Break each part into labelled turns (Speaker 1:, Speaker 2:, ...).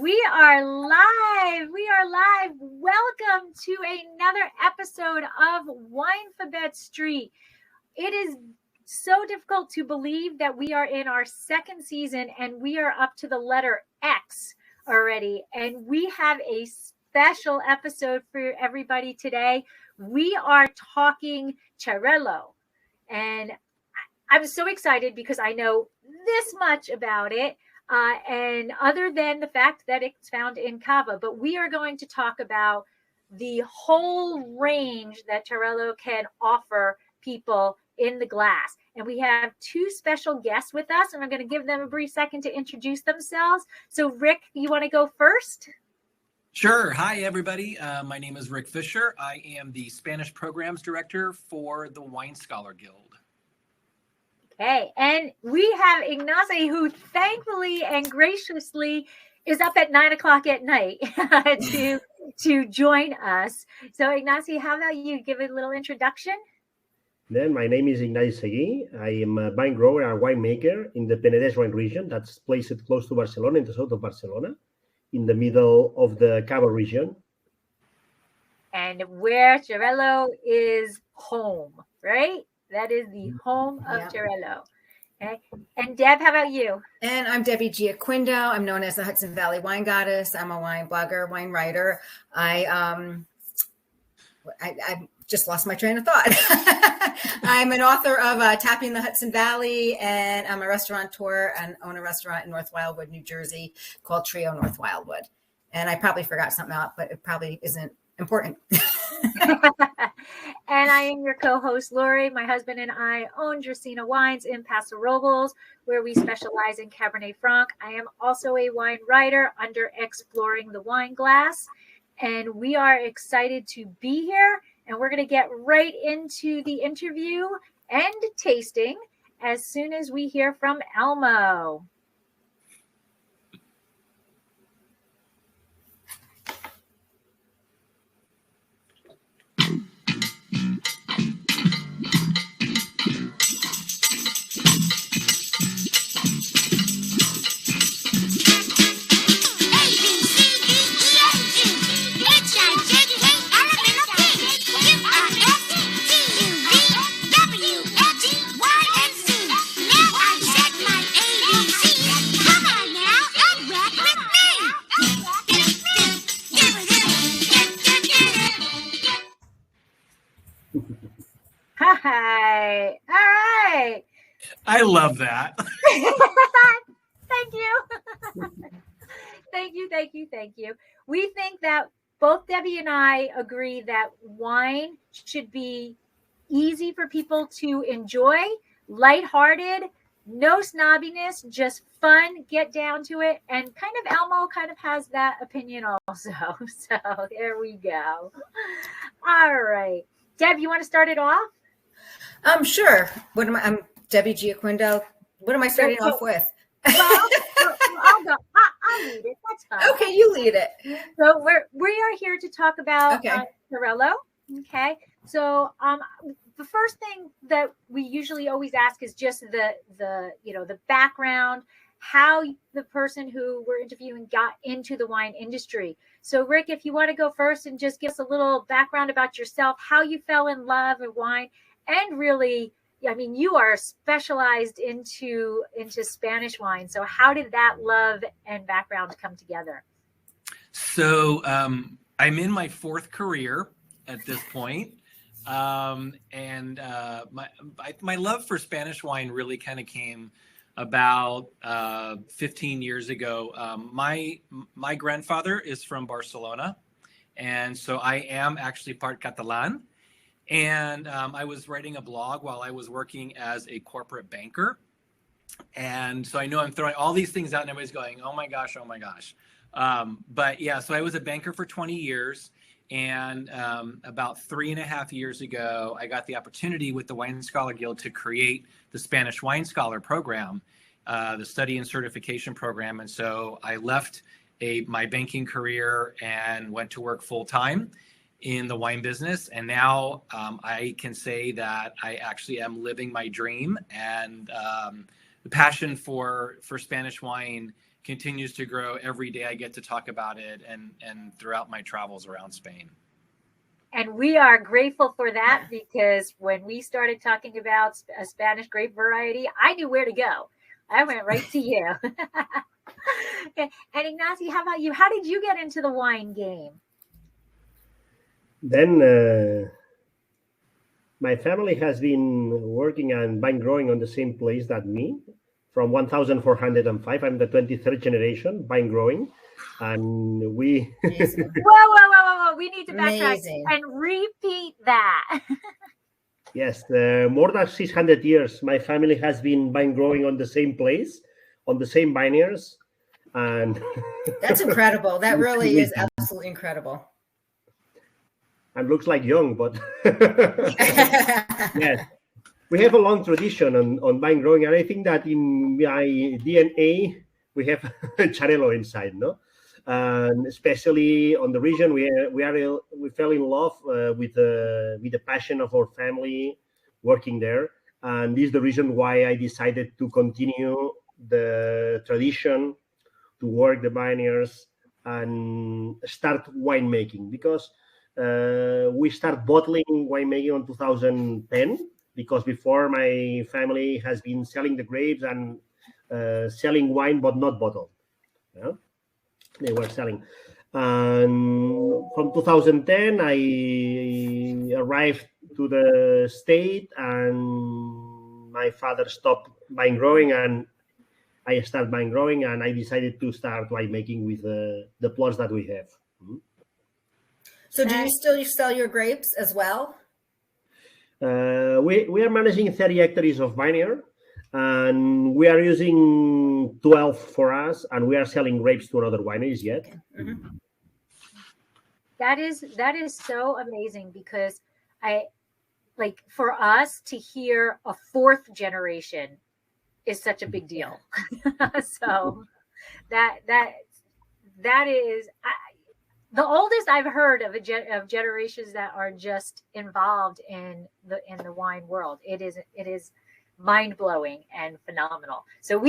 Speaker 1: We are live. We are live. Welcome to another episode of Winephabet Street. It is so difficult to believe that we are in our second season and we are up to the letter X already. And we have a special episode for everybody today. We are talking Xarel.lo. And I'm so excited because I know this much about it. And other than the fact that it's found in Cava, but we are going to talk about the whole range that Xarel.lo can offer people in the glass. And we have two special guests with us, and I'm going to give them a brief second to introduce themselves. So Rick, you want to go first?
Speaker 2: Sure. Hi, everybody. My name is Rick Fisher. I am the Spanish Programs Director for the Wine Scholar Guild.
Speaker 1: Okay, and we have Ignasi, who thankfully and graciously is up at 9 o'clock at night to join us. So Ignasi, how about you give it a little introduction?
Speaker 3: Then my name is Ignasi. I am a vine grower and winemaker in the Penedès wine region that's placed close to Barcelona, in the south of Barcelona, in the middle of the Cava region.
Speaker 1: And where Xarel.lo is home, right? That is the home of Xarel.lo. Okay. And Deb, how about you?
Speaker 4: And I'm Debbie Giaquindo. I'm known as the Hudson Valley Wine Goddess. I'm a wine blogger, wine writer. I just lost my train of thought. I'm an author of Tapping the Hudson Valley, and I'm a restaurateur and own a restaurant in North Wildwood, New Jersey called Trio North Wildwood. And I probably forgot something out, but it probably isn't important.
Speaker 1: And I am your co-host, Lori. My husband and I own Dracaena Wines in Paso Robles, where we specialize in Cabernet Franc. I am also a wine writer under Exploring the Wine Glass, and we are excited to be here. And we're going to get right into the interview and tasting as soon as we hear from Elmo. Hi. All right.
Speaker 2: I love that.
Speaker 1: Thank you. Thank you. We think that both Debbie and I agree that wine should be easy for people to enjoy, lighthearted, no snobbiness, just fun, get down to it. And kind of Elmo kind of has that opinion also. So there we go. All right. Deb, you want to start it off?
Speaker 4: Sure. I'm Debbie Giaquindo. What am I starting off with?
Speaker 1: Well, I'll go. I'll lead it. That's fine.
Speaker 4: Okay, you lead it.
Speaker 1: So we are here to talk about Xarel.lo. Okay. So the first thing that we usually always ask is just the background, how the person who we're interviewing got into the wine industry. So Rick, if you want to go first and just give us a little background about yourself, how you fell in love with wine, and really, I mean, you are specialized into Spanish wine. So how did that love and background come together?
Speaker 2: So I'm in my fourth career at this point. And my love for Spanish wine really kind of came about 15 years ago. My grandfather is from Barcelona, and so I am actually part Catalan. And I was writing a blog while I was working as a corporate banker. And so I know I'm throwing all these things out and everybody's going, oh my gosh. But yeah, so I was a banker for 20 years. And about 3.5 years ago, I got the opportunity with the Wine Scholar Guild to create the Spanish Wine Scholar program, the study and certification program. And so I left my banking career and went to work full time in the wine business. And now I can say that I actually am living my dream, and the passion for Spanish wine continues to grow. Every day I get to talk about it, and throughout my travels around Spain.
Speaker 1: And we are grateful for that, because when we started talking about a Spanish grape variety, I knew where to go. I went right to you. And Ignasi, how about you? How did you get into the wine game?
Speaker 3: Then my family has been working and vine growing on the same place that me from 1405. I'm the 23rd generation vine growing. And we...
Speaker 1: Whoa. We need to backtrack
Speaker 4: Amazing.
Speaker 1: and repeat that.
Speaker 3: Yes, more than 600 years, my family has been vine growing on the same place, on the same vineyards. And
Speaker 4: That's incredible. That really is absolutely incredible.
Speaker 3: And looks like young, but yes, we have a long tradition on vine growing, and I think that in my DNA we have Xarel.lo inside, no? And especially on the region, we fell in love with the passion of our family working there, and this is the reason why I decided to continue the tradition, to work the vineyards and start winemaking, because we start bottling winemaking in 2010, because before my family has been selling the grapes and selling wine, but not bottled. Yeah? They were selling. And from 2010, I arrived to the state, and my father stopped vine growing, and I started vine growing, and I decided to start winemaking with the plots that we have.
Speaker 4: So do you still sell your grapes as well?
Speaker 3: We are managing 30 hectares of vineyard, and we are using 12 for us, and we are selling grapes to another wineries yet.
Speaker 4: Okay. Mm-hmm.
Speaker 1: That is so amazing, because for us to hear a fourth generation is such a big deal. So that is the oldest I've heard of of generations that are just involved in the wine world. It is mind-blowing and phenomenal. So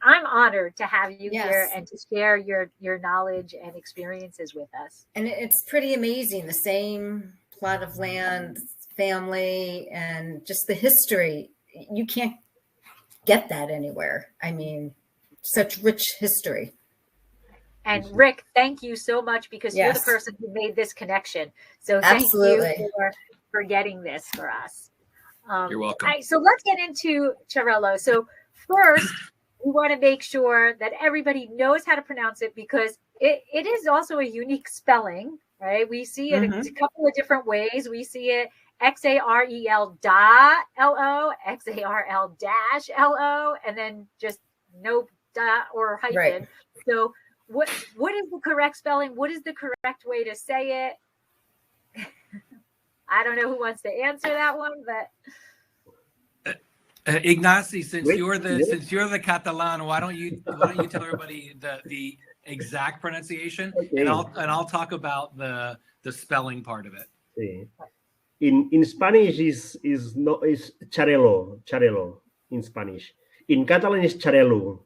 Speaker 1: I'm honored to have you here and to share your knowledge and experiences with us.
Speaker 4: And it's pretty amazing, the same plot of land, family, and just the history. You can't get that anywhere. I mean, such rich history.
Speaker 1: And Rick, thank you so much, because you're the person who made this connection. So thank you for getting this for us.
Speaker 2: You're welcome.
Speaker 1: So let's get into Xarel.lo. So first, we want to make sure that everybody knows how to pronounce it, because it is also a unique spelling, right? We see it a couple of different ways. We see it Xarel.lo, Xarl-lo, and then just no dot or hyphen.
Speaker 4: Right.
Speaker 1: So what is the correct spelling? What is the correct way to say it? I don't know who wants to answer that one, but
Speaker 2: Ignasi, since you're the Catalan, why don't you tell everybody the exact pronunciation, and I'll talk about the spelling part of it.
Speaker 3: Sí. In Spanish is Xarel.lo in Spanish. In Catalan is Xarel.lo.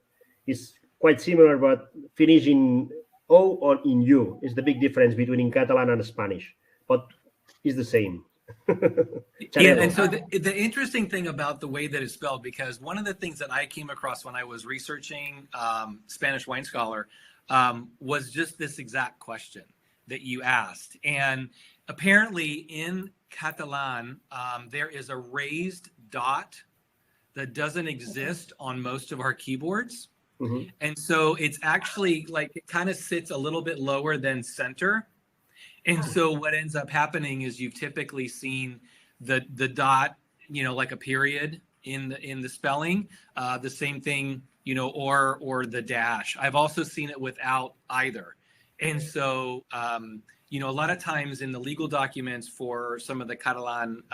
Speaker 3: It's quite similar, but finished in O or in U is the big difference between in Catalan and Spanish, but it's the same.
Speaker 2: And so the interesting thing about the way that it's spelled, because one of the things that I came across when I was researching Spanish Wine Scholar was just this exact question that you asked. And apparently in Catalan, there is a raised dot that doesn't exist on most of our keyboards. Mm-hmm. And so it's actually like it kind of sits a little bit lower than center. And so what ends up happening is you've typically seen the dot, like a period in the spelling, the same thing, or the dash. I've also seen it without either. And so, a lot of times in the legal documents for some of the Catalan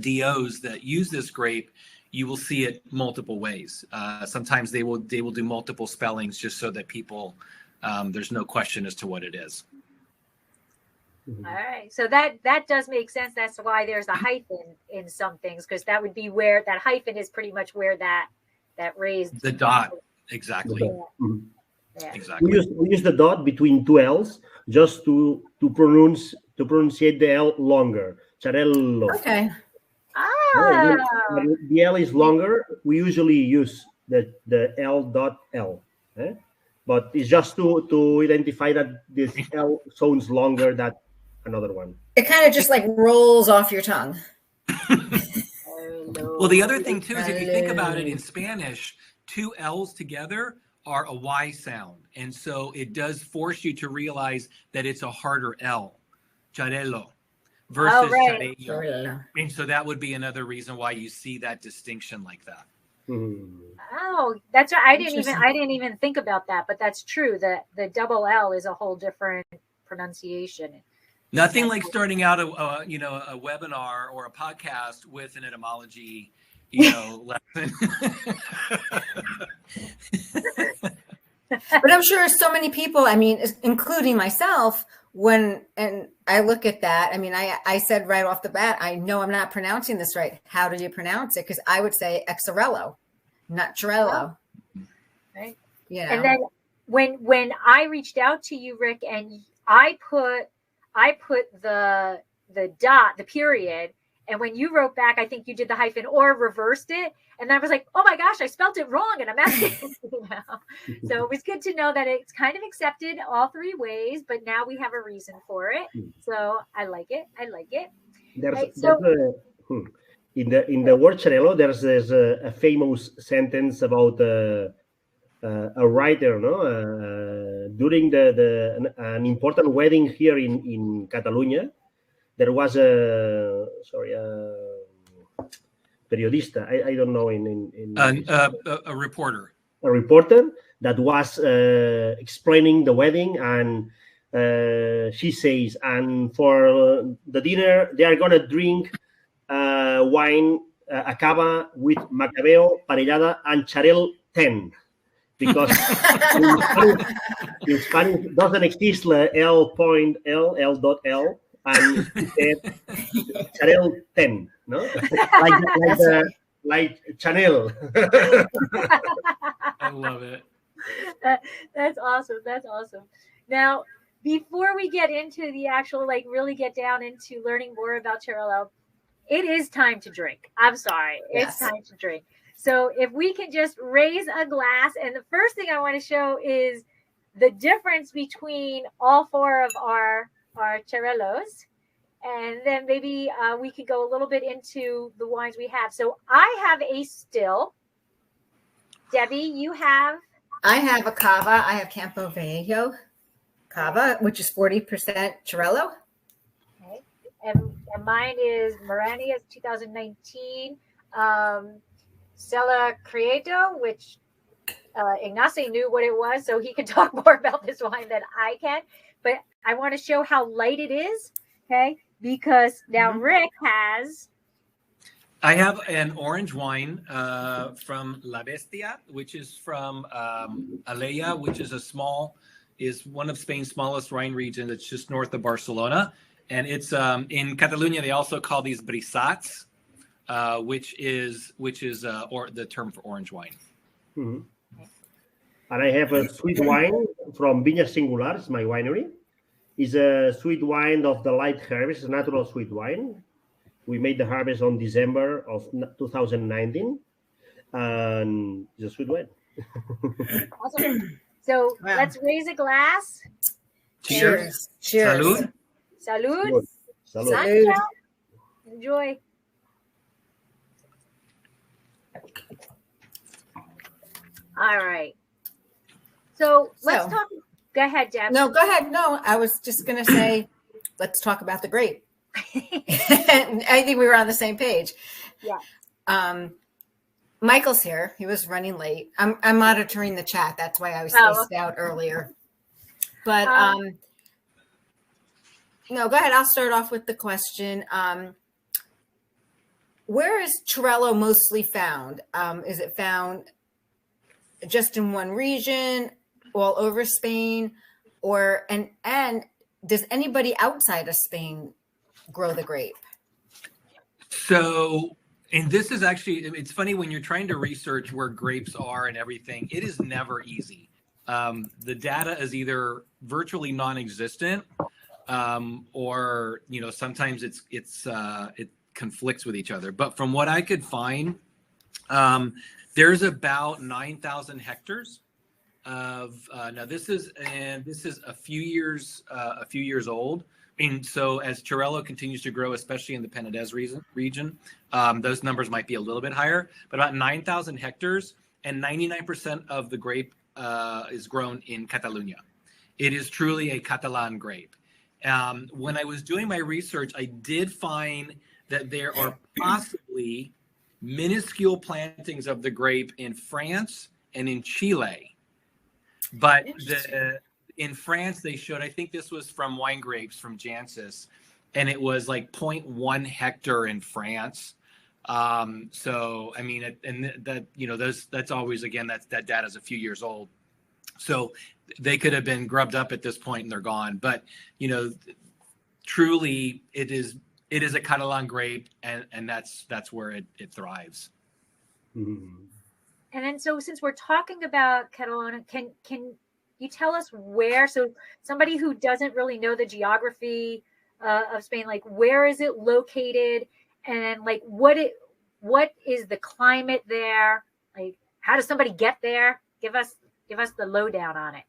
Speaker 2: DOs that use this grape, you will see it multiple ways. Sometimes they will do multiple spellings just so that people, there's no question as to what it is.
Speaker 1: All right. So that does make sense. That's why there's a hyphen in some things, because that would be where that hyphen is pretty much where that raised
Speaker 2: the dot. Exactly.
Speaker 3: Mhm.
Speaker 1: Yeah.
Speaker 2: Exactly.
Speaker 3: We use the dot between two L's just to pronunciate the L longer. Xarel.lo.
Speaker 4: Okay.
Speaker 1: Ah,
Speaker 3: When the L is longer, we usually use the L dot L. eh? But it's just to identify that this L sounds longer than another one.
Speaker 4: It kind of just like rolls off your tongue.
Speaker 2: Well, the other thing too is if you think about it
Speaker 4: Hello.
Speaker 2: in Spanish, two L's together are a Y sound. And so it does force you to realize that it's a harder L, Xarel.lo, versus
Speaker 1: right.
Speaker 2: Xarel.lo. And so that would be another reason why you see that distinction like that.
Speaker 3: Mhm.
Speaker 1: Oh, that's right. I didn't
Speaker 4: Interesting.
Speaker 1: even think about that, but that's true. The double L is a whole different pronunciation.
Speaker 2: Nothing like starting out a webinar or a podcast with an etymology, lesson.
Speaker 4: But I'm sure so many people, I mean, including myself, and I look at that, I mean, I said right off the bat, I know I'm not pronouncing this right. How do you pronounce it? Because I would say Xarel.lo, not Xarel.lo.
Speaker 1: Right.
Speaker 4: You know?
Speaker 1: And then when I reached out to you, Rick, and I put the dot, the period, and when you wrote back, I think you did the hyphen or reversed it. And I was like, oh my gosh, I spelled it wrong. And I'm asking you now. So it was good to know that it's kind of accepted all three ways, but now we have a reason for it. So I like it.
Speaker 3: In the word Xarel.lo, there's a famous sentence about a writer, no? During an important wedding here in Catalonia, there was a periodista. I don't know in
Speaker 2: a reporter.
Speaker 3: A reporter that was explaining the wedding, and she says, and for the dinner they are gonna drink wine, a cava with macabeo, parellada, and Xarel 10. Because in Spanish doesn't exist L.L, and she said Xarel 10, no? like Chanel.
Speaker 2: I love it.
Speaker 1: That's awesome. That's awesome. Now, before we get into the actual, really get down into learning more about Xarel.lo, it is time to drink. I'm sorry.
Speaker 4: Yes.
Speaker 1: It's time to drink. So if we can just raise a glass, and the first thing I want to show is the difference between all four of our Xarel.los. And then maybe we could go a little bit into the wines we have. So I have a still. Debbie, you have?
Speaker 4: I have a cava. I have Campo Viejo cava, which is 40% Xarel.lo.
Speaker 1: Okay. And mine is Morania's 2019 Stella Creato, which Ignasi knew what it was, so he can talk more about this wine than I can. But I want to show how light it is, okay? Because now Rick has...
Speaker 2: I have an orange wine from La Bestia, which is from Alella, which is one of Spain's smallest wine regions. It's just north of Barcelona. And it's in Catalonia, they also call these brisats, which is the term for orange wine.
Speaker 3: Mm-hmm. And I have a sweet wine from Vinyes Singulars, my winery. It's a sweet wine of the light harvest, natural sweet wine. We made the harvest on December of 2019, and it's a sweet wine.
Speaker 1: Awesome. So let's raise a glass.
Speaker 2: Cheers.
Speaker 4: Cheers.
Speaker 2: Salud.
Speaker 1: Salud.
Speaker 3: Salud.
Speaker 1: Salud. Enjoy. All right. So let's talk. Go ahead, Deb.
Speaker 4: No, go ahead. No, I was just going to say, let's talk about the grape. I think we were on the same page.
Speaker 1: Yeah.
Speaker 4: Michael's here. He was running late. I'm monitoring the chat. That's why I was spaced out earlier. But no, go ahead. I'll start off with the question. Where is Xarel.lo mostly found? Is it found just in one region, all over Spain, or and does anybody outside of Spain grow the grape?
Speaker 2: So And this is actually, it's funny when you're trying to research where grapes are and everything, it is never easy. The data is either virtually non-existent, or, sometimes it conflicts with each other. But from what I could find, there's about 9,000 hectares of, now this is a few years old. And so as Xarel.lo continues to grow, especially in the Penedès region, those numbers might be a little bit higher, but about 9,000 hectares, and 99% of the grape is grown in Catalonia. It is truly a Catalan grape. When I was doing my research, I did find that there are possibly minuscule plantings of the grape in France and in Chile. But in France, they showed, I think this was from wine grapes from Jancis, and it was like 0.1 hectare in France. So, I mean, and that, that's always, again, that data is a few years old. So they could have been grubbed up at this point and they're gone. But, truly it is a Catalan grape, and that's where it thrives.
Speaker 3: Mm-hmm.
Speaker 1: And then, so since we're talking about Catalonia, can you tell us where? So somebody who doesn't really know the geography of Spain, like where is it located, and like what is the climate there? Like, how does somebody get there? Give us the lowdown on it.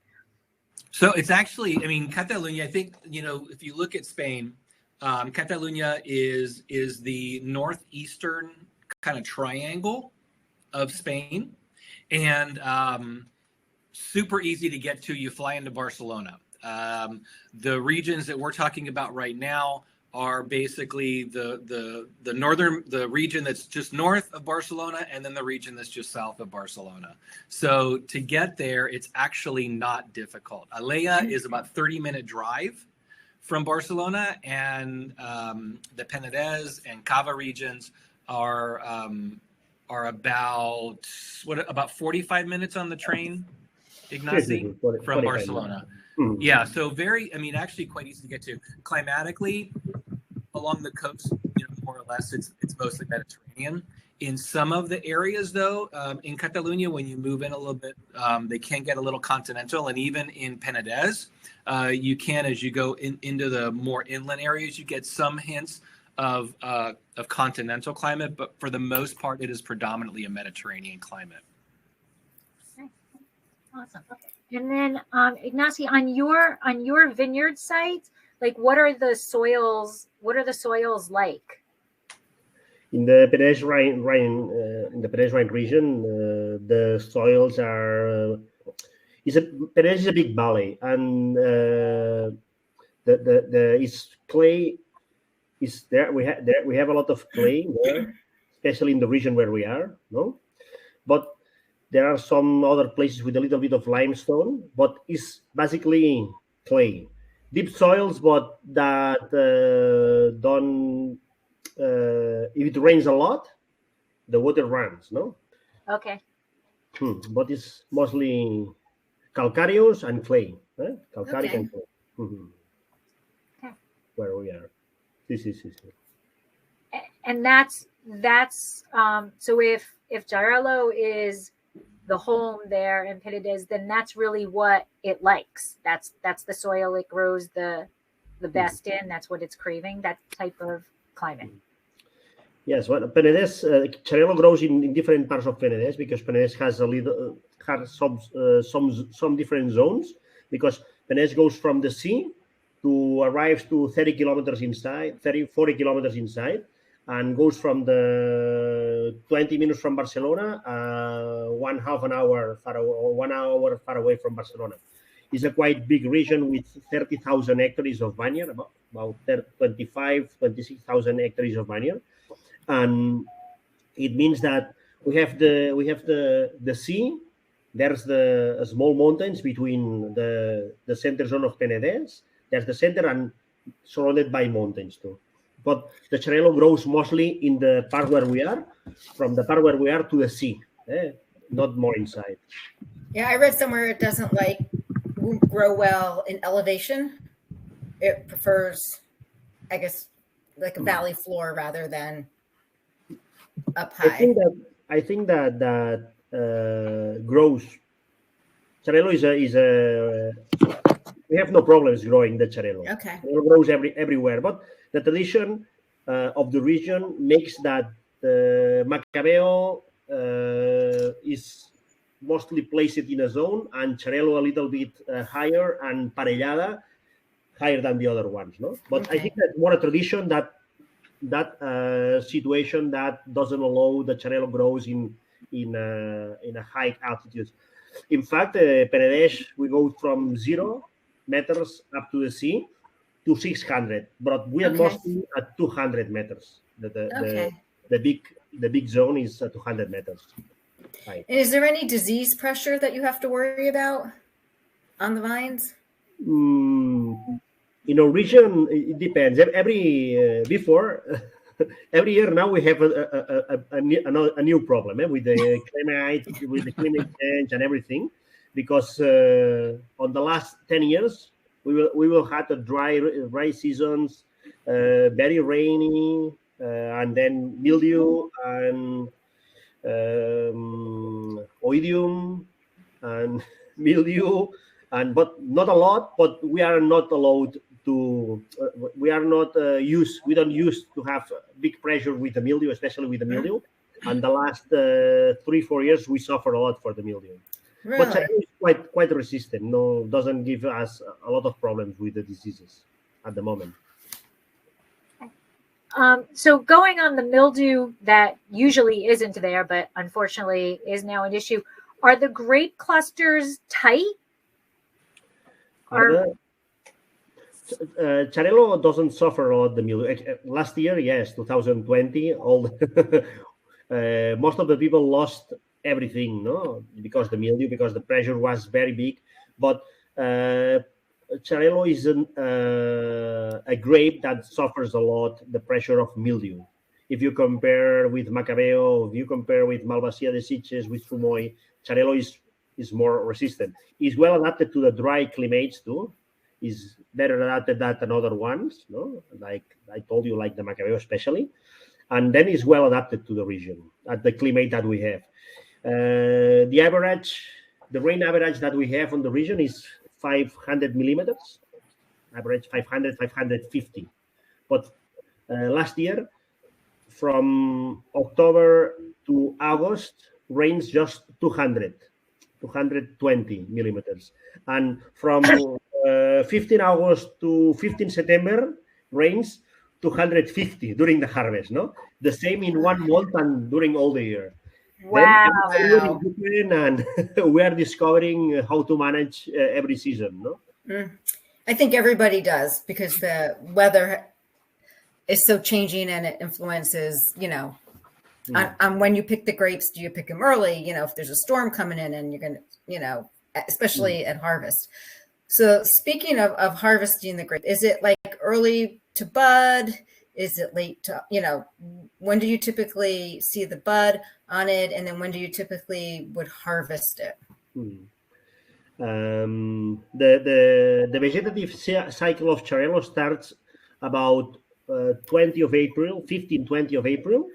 Speaker 2: So it's actually, I mean, Catalonia, I think, if you look at Spain, Catalonia is the northeastern kind of triangle of Spain, and super easy to get to. You fly into Barcelona. The regions that we're talking about right now are basically the region that's just north of Barcelona, and then the region that's just south of Barcelona. So to get there, it's actually not difficult. Alella is about 30-minute drive from Barcelona, and the Penedès and Cava regions are about 45 minutes on the train, Ignasi, from Barcelona.
Speaker 3: Mm-hmm.
Speaker 2: Yeah, so actually quite easy to get to. Climatically, along the coast, more or less, it's mostly Mediterranean. In some of the areas, though, in Catalonia, when you move in a little bit, they can get a little continental, and even in Penedès, you can, as you go into the more inland areas, you get some hints of continental climate, but for the most part, it is predominantly a Mediterranean climate.
Speaker 1: Okay. Awesome. Okay. And then, Ignasi, on your vineyard site, like what are the soils like?
Speaker 3: In the Penedès Rhine region, the soils are. Penedès is a big valley, and the clay is there. We have a lot of clay there, especially in the region where we are. No, but there are some other places with a little bit of limestone, but it's basically clay. Deep soils, but that don't. If it rains a lot, the water runs. No.
Speaker 1: Okay.
Speaker 3: But it's mostly calcareous and clay. Calcareous
Speaker 4: Okay.
Speaker 3: and clay. Mm-hmm.
Speaker 1: Okay.
Speaker 3: Where we are. This is.
Speaker 1: And that's so if Xarel.lo is the home there in Penedès, then that's really what it likes. That's the soil it grows the best in. That's what it's craving, that type of climate.
Speaker 3: Yes, well, Penedès, Xarel.lo grows in different parts of Penedès, because Penedès has some different zones, because Penedès goes from the sea to arrives to 30 kilometers inside, 40 kilometers inside, and goes from the 20 minutes from Barcelona, 1 hour far away from Barcelona. It's a quite big region with 30,000 hectares of vineyard, about 26,000 hectares of vineyard. And it means that we have the sea. There's the small mountains between the center zone of Penedès. There's the center and surrounded by mountains too. But the Xarel.lo grows mostly in the part where we are, from the part where we are to the sea, not more inside.
Speaker 4: Yeah, I read somewhere it won't grow well in elevation. It prefers, I guess, like a valley floor rather than up
Speaker 3: I
Speaker 4: high?
Speaker 3: think that grows. Xarel.lo is a we have no problems growing the Xarel.lo.
Speaker 4: Okay.
Speaker 3: Xarel.lo grows everywhere, but the tradition of the region makes that Macabeo is mostly placed in a zone, and Xarel.lo a little bit higher, and Parellada higher than the other ones. No, but I
Speaker 4: Okay.
Speaker 3: think that's more a tradition that situation that doesn't allow the Xarel.lo grows in a high altitude. In fact, Penedès, we go from 0 meters up to the sea to 600, but we are
Speaker 4: Okay.
Speaker 3: mostly at 200 meters.
Speaker 4: Okay.
Speaker 3: The big zone is at 200 meters. Right.
Speaker 4: And is there any disease pressure that you have to worry about on the vines?
Speaker 3: In our region, it depends. Before every year now we have a new problem with the climate change and everything, because on the last 10 years we will have a dry seasons, very rainy, and then mildew and oidium and mildew, and but not a lot. But we are not allowed to. We are not used. We don't use to have big pressure with the mildew, especially with the mildew. And the last 3-4 years, we suffer a lot for the mildew. But
Speaker 4: Really?
Speaker 3: China is quite resistant. No, doesn't give us a lot of problems with the diseases at the moment.
Speaker 1: So going on the mildew that usually isn't there, but unfortunately is now an issue, are the grape clusters tight?
Speaker 3: Xarel.lo doesn't suffer a lot the mildew. Last year, yes, 2020, most of the people lost everything, no, because the pressure was very big. But Xarel.lo is a grape that suffers a lot the pressure of mildew. If you compare with Macabeo, if you compare with Malvasia de Sitges, with Fumoy, Xarel.lo is more resistant. Is well adapted to the dry climates too. Is better adapted than other ones, no? Like I told you, like the Macabeo especially, and then is well adapted to the region at the climate that we have. The rain average that we have on the region is 500 millimeters, average 500, 550. But last year, from October to August, rains just 220 millimeters. And from 15 August to 15 September, rains 250 during the harvest, no? The same in 1 month and during all the year.
Speaker 1: Wow.
Speaker 3: Then and we are discovering how to manage every season, no?
Speaker 4: I think everybody does, because the weather is so changing and it influences, on when you pick the grapes. Do you pick them early? If there's a storm coming in and you're going to, especially at harvest. So speaking of harvesting the grape, is it like early to bud? Is it late to, when do you typically see the bud on it? And then when do you typically would harvest it?
Speaker 3: The vegetative cycle of Xarel.lo starts about 20 of April, 20 of April,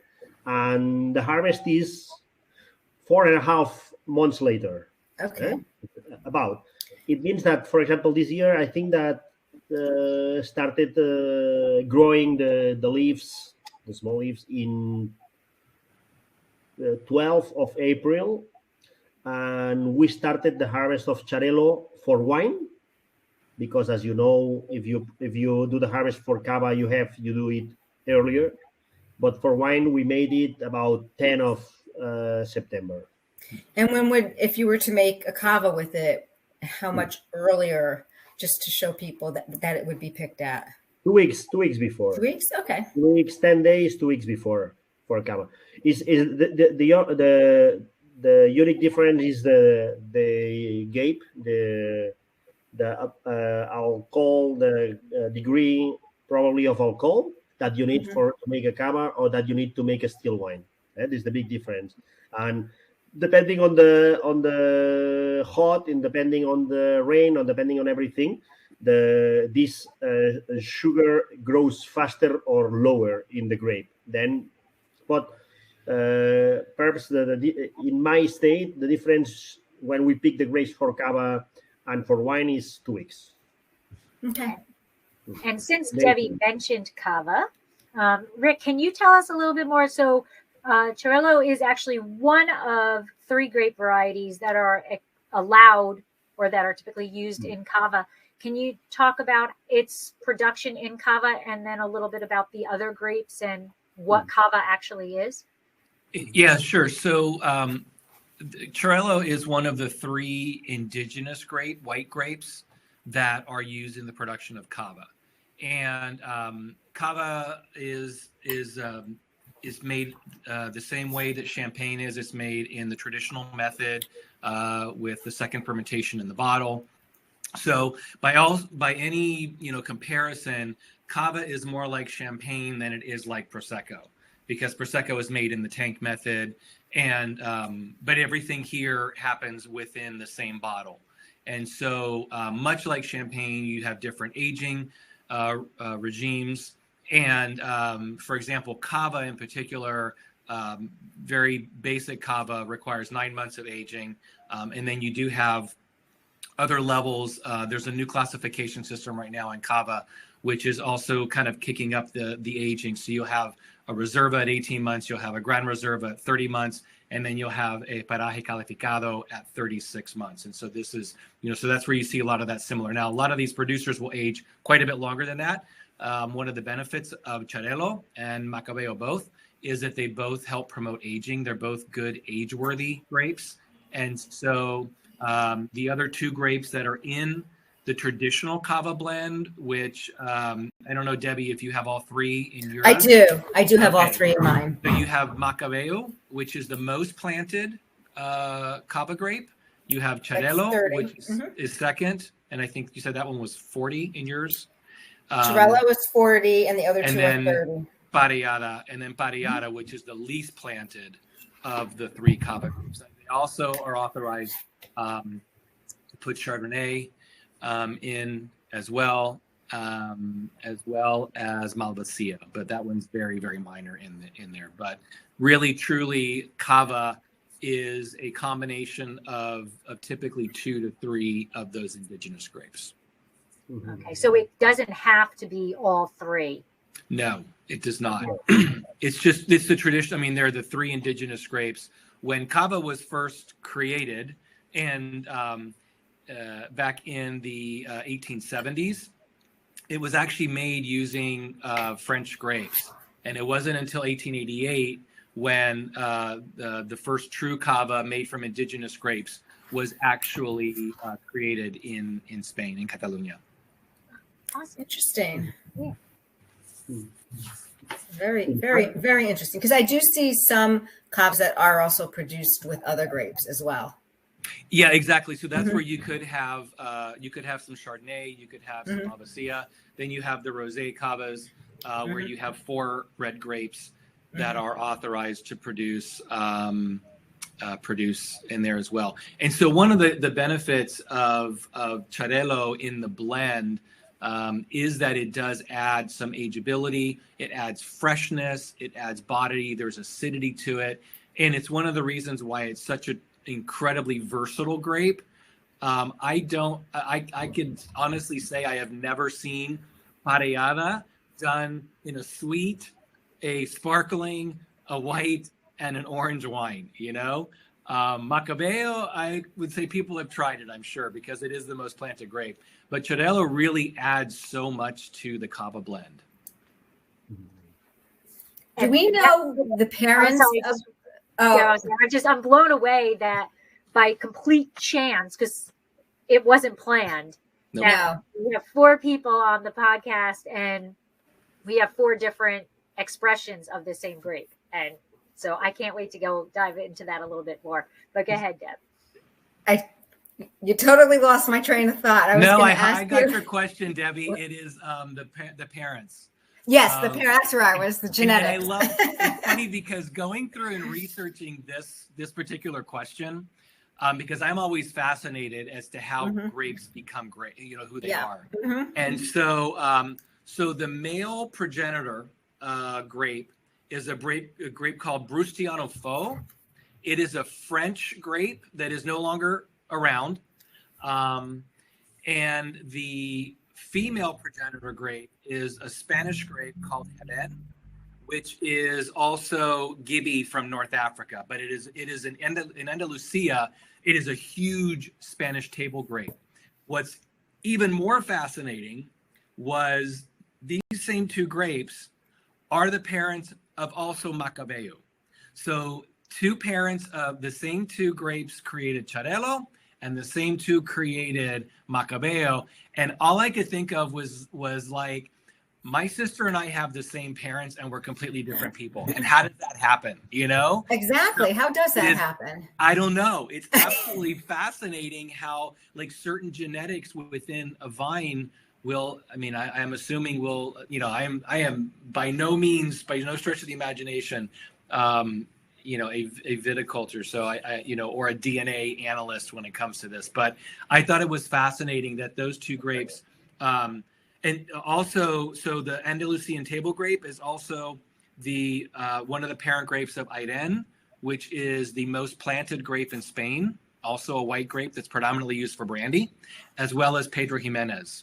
Speaker 3: and the harvest is 4.5 months later.
Speaker 4: Okay.
Speaker 3: About. It means that, for example, this year, I think that started growing the leaves, the small leaves, in 12th of April, and we started the harvest of Xarel.lo for wine, because, as you know, if you do the harvest for cava, you do it earlier, but for wine we made it about 10 of September.
Speaker 4: And if you were to make a cava with it, how much earlier, just to show people that it would be picked at?
Speaker 3: 2 weeks before.
Speaker 4: 2 weeks, okay.
Speaker 3: 2 weeks, 10 days, 2 weeks before for cava. Is the unique difference is the gape, the alcohol, the degree probably of alcohol that you need to make a cava, or that you need to make a still wine. That is the big difference. And depending on the hot, and depending on the rain, or depending on everything, this sugar grows faster or lower in the grape. But perhaps in my state, the difference when we pick the grapes for cava and for wine is 2 weeks.
Speaker 4: Okay.
Speaker 1: And since Debbie mentioned cava, Rick, can you tell us a little bit more? So Xarel.lo is actually one of 3 grape varieties that are allowed or that are typically used in cava. Can you talk about its production in cava and then a little bit about the other grapes and what cava actually is?
Speaker 2: Yeah, sure. So Xarel.lo is one of the 3 indigenous white grapes that are used in the production of cava. And cava is made the same way that champagne is. It's made in the traditional method with the second fermentation in the bottle. So by any comparison, cava is more like champagne than it is like prosecco, because prosecco is made in the tank method, and but everything here happens within the same bottle. And so much like champagne, you have different aging regimes. And for example, cava in particular, very basic cava requires 9 months of aging. And then you do have other levels. There's a new classification system right now in cava, which is also kind of kicking up the aging. So you'll have a reserva at 18 months, you'll have a gran reserva at 30 months, and then you'll have a paraje calificado at 36 months. And so this is, so that's where you see a lot of that similar. Now, a lot of these producers will age quite a bit longer than that. One of the benefits of Xarel.lo and Macabeo both is that they both help promote aging. They're both good age-worthy grapes. And so the other 2 grapes that are in the traditional cava blend, which I don't know, Debbie, if you have all 3 in your.
Speaker 4: I do have all 3 in mine.
Speaker 2: So you have Macabeo, which is the most planted cava grape. You have Xarel.lo, which is second, and I think you said that one was 40 in yours.
Speaker 4: Xarel.lo was 40, and the other 2 are 30.
Speaker 2: Parellada, which is the least planted of the 3 cava groups. They also are authorized to put Chardonnay in as well as Malvasia, but that one's very, very minor in there. But really, truly, cava is a combination of typically 2 to 3 of those indigenous grapes.
Speaker 1: Okay, so it doesn't have to be all 3.
Speaker 2: No, it does not. It's the tradition. I mean, they're the 3 indigenous grapes. When cava was first created, and back in the 1870s, it was actually made using French grapes. And it wasn't until 1888 when the first true cava made from indigenous grapes was actually created in Spain, in Catalonia.
Speaker 4: Awesome. Interesting.
Speaker 1: Yeah.
Speaker 4: Very, very, very interesting. Because I do see some cavas that are also produced with other grapes as well.
Speaker 2: Yeah, exactly. So that's where you could have some Chardonnay, you could have some Malvasia. Then you have the rosé cavas, where you have 4 red grapes that are authorized to produce in there as well. And so one of the benefits of Xarel.lo in the blend is that it does add some ageability, it adds freshness, it adds body, there's acidity to it. And it's one of the reasons why it's such an incredibly versatile grape. I can honestly say I have never seen parellada done in a sweet, a sparkling, a white, and an orange wine, Macabeo, I would say people have tried it, I'm sure, because it is the most planted grape. But Xarel.lo really adds so much to the cava blend.
Speaker 4: Do we know the parents of?
Speaker 1: I'm blown away that by complete chance, because it wasn't planned.
Speaker 2: Nope.
Speaker 1: That we have 4 people on the podcast, and we have 4 different expressions of the same grape, and so I can't wait to go dive into that a little bit more. But go ahead, Deb.
Speaker 4: You totally lost my train of thought.
Speaker 2: I got your question, Debbie. It is the parents.
Speaker 4: Yes, the parents. Was the genetics.
Speaker 2: And I love it's funny because going through and researching this particular question, because I'm always fascinated as to how grapes become great, who they are. And so the male progenitor grape is a grape called Brustiano Faux. It is a French grape that is no longer around. And the female progenitor grape is a Spanish grape called Xarel, which is also Gibi from North Africa. But it is in Andalusia, it is a huge Spanish table grape. What's even more fascinating was these same two grapes are the parents of also Macabeo. So two parents of the same two grapes created Xarel.lo, and the same two created Macabeo. And all I could think of was like, my sister and I have the same parents and we're completely different people. And how did that happen? You know?
Speaker 4: Exactly. How does that happen?
Speaker 2: I don't know. It's absolutely fascinating how like certain genetics within a vine will, I mean, I'm assuming will, you know, I am by no stretch of the imagination, you know, a viticulture. So I, you know, or a DNA analyst when it comes to this, but I thought it was fascinating that those two grapes, and also, so the Andalusian table grape is also the one of the parent grapes of Airén, which is the most planted grape in Spain, also a white grape that's predominantly used for brandy, as well as Pedro Jimenez.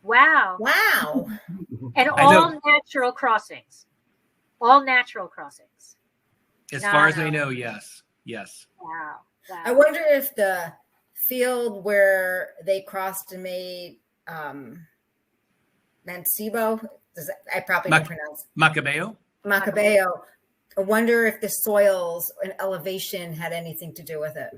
Speaker 1: Wow.
Speaker 4: Wow.
Speaker 1: And all natural crossings. All natural crossings.
Speaker 2: As far as I know, yes. Yes.
Speaker 1: Wow.
Speaker 4: I wonder if the field where they crossed and made Mancebo, I probably don't pronounce
Speaker 2: Macabeo.
Speaker 4: I wonder if the soils and elevation had anything to do with it.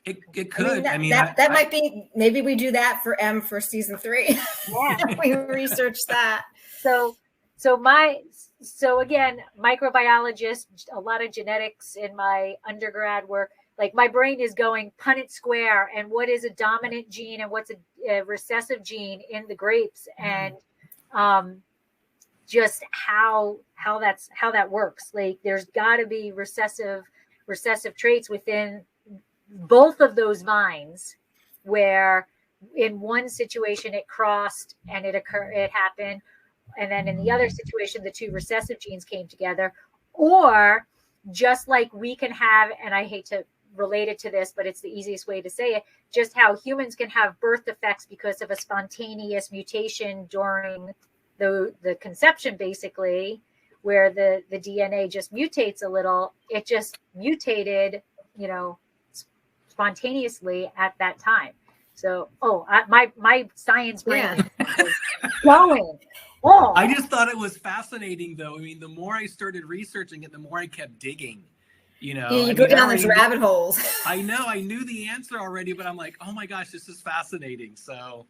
Speaker 2: It could.
Speaker 4: That might be. Maybe we do that for season 3.
Speaker 1: Yeah,
Speaker 4: we research that.
Speaker 1: So again, microbiologist, a lot of genetics in my undergrad work. Like my brain is going Punnett square, and what is a dominant gene and what's a recessive gene in the grapes, and just how that works. Like there's got to be recessive traits within both of those vines, where in one situation it crossed and it happened, and then in the other situation the two recessive genes came together. Or just like we can have, and I hate to relate it to this, but it's the easiest way to say it, just how humans can have birth defects because of a spontaneous mutation during the conception, basically, where the DNA just mutates a little. It just mutated, you know, spontaneously at that time. So, my science brain is going. Oh,
Speaker 2: I just thought it was fascinating, though. I mean, the more I started researching it, the more I kept digging. You know,
Speaker 4: you go down those rabbit holes.
Speaker 2: I know. I knew the answer already, but I'm like, oh my gosh, this is fascinating. So,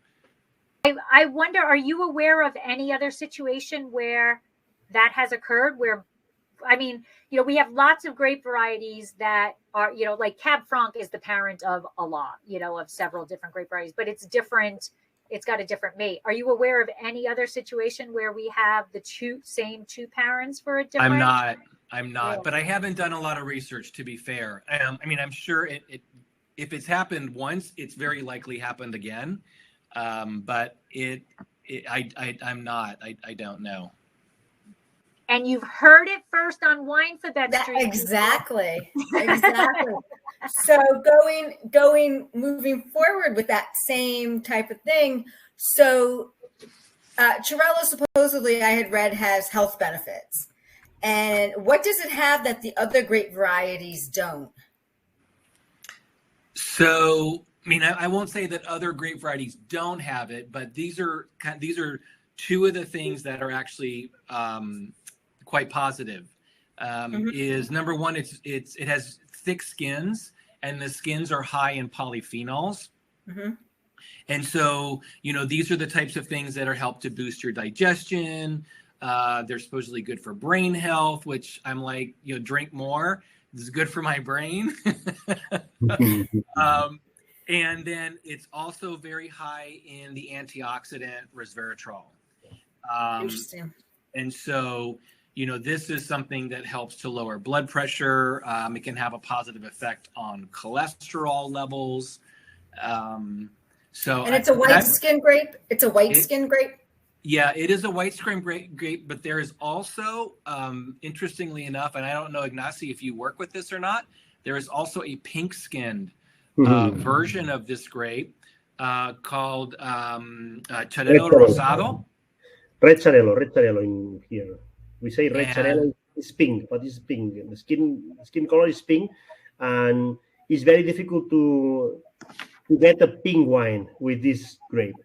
Speaker 1: I wonder, are you aware of any other situation where that has occurred? Where, I mean, you know, we have lots of grape varieties that are, you know, like Cab Franc is the parent of a lot, you know, of several different grape varieties, but it's different. It's got a different mate. Are you aware of any other situation where we have the same two parents for a different?
Speaker 2: I'm not, but I haven't done a lot of research, to be fair. I mean, I'm sure if it's happened once, it's very likely happened again. But I'm not. I don't know.
Speaker 1: And you've heard it first on Winephabet Street.
Speaker 4: Exactly. So moving forward with that same type of thing. So Xarel.lo supposedly, I had read, has health benefits. And what does it have that the other grape varieties don't?
Speaker 2: So, I mean, I won't say that other grape varieties don't have it, but these are two of the things that are actually quite positive. Is number one, it has thick skins, and the skins are high in polyphenols. And so, you know, these are the types of things that are help to boost your digestion. They're supposedly good for brain health, which I'm like, you know, drink more. This is good for my brain. And then it's also very high in the antioxidant resveratrol.
Speaker 4: Interesting.
Speaker 2: And so, you know, this is something that helps to lower blood pressure. It can have a positive effect on cholesterol levels. And
Speaker 4: it's a white skin grape. It's a white skin grape.
Speaker 2: Yeah, it is a white scrim grape, but there is also, interestingly enough, and I don't know, Ignasi, if you work with this or not, there is also a pink-skinned version of this grape called Xarel.lo Rosado.
Speaker 3: Red Xarel.lo in here. We say red Xarel is pink, but it's pink. The skin color is pink, and it's very difficult to get a pink wine with this grape.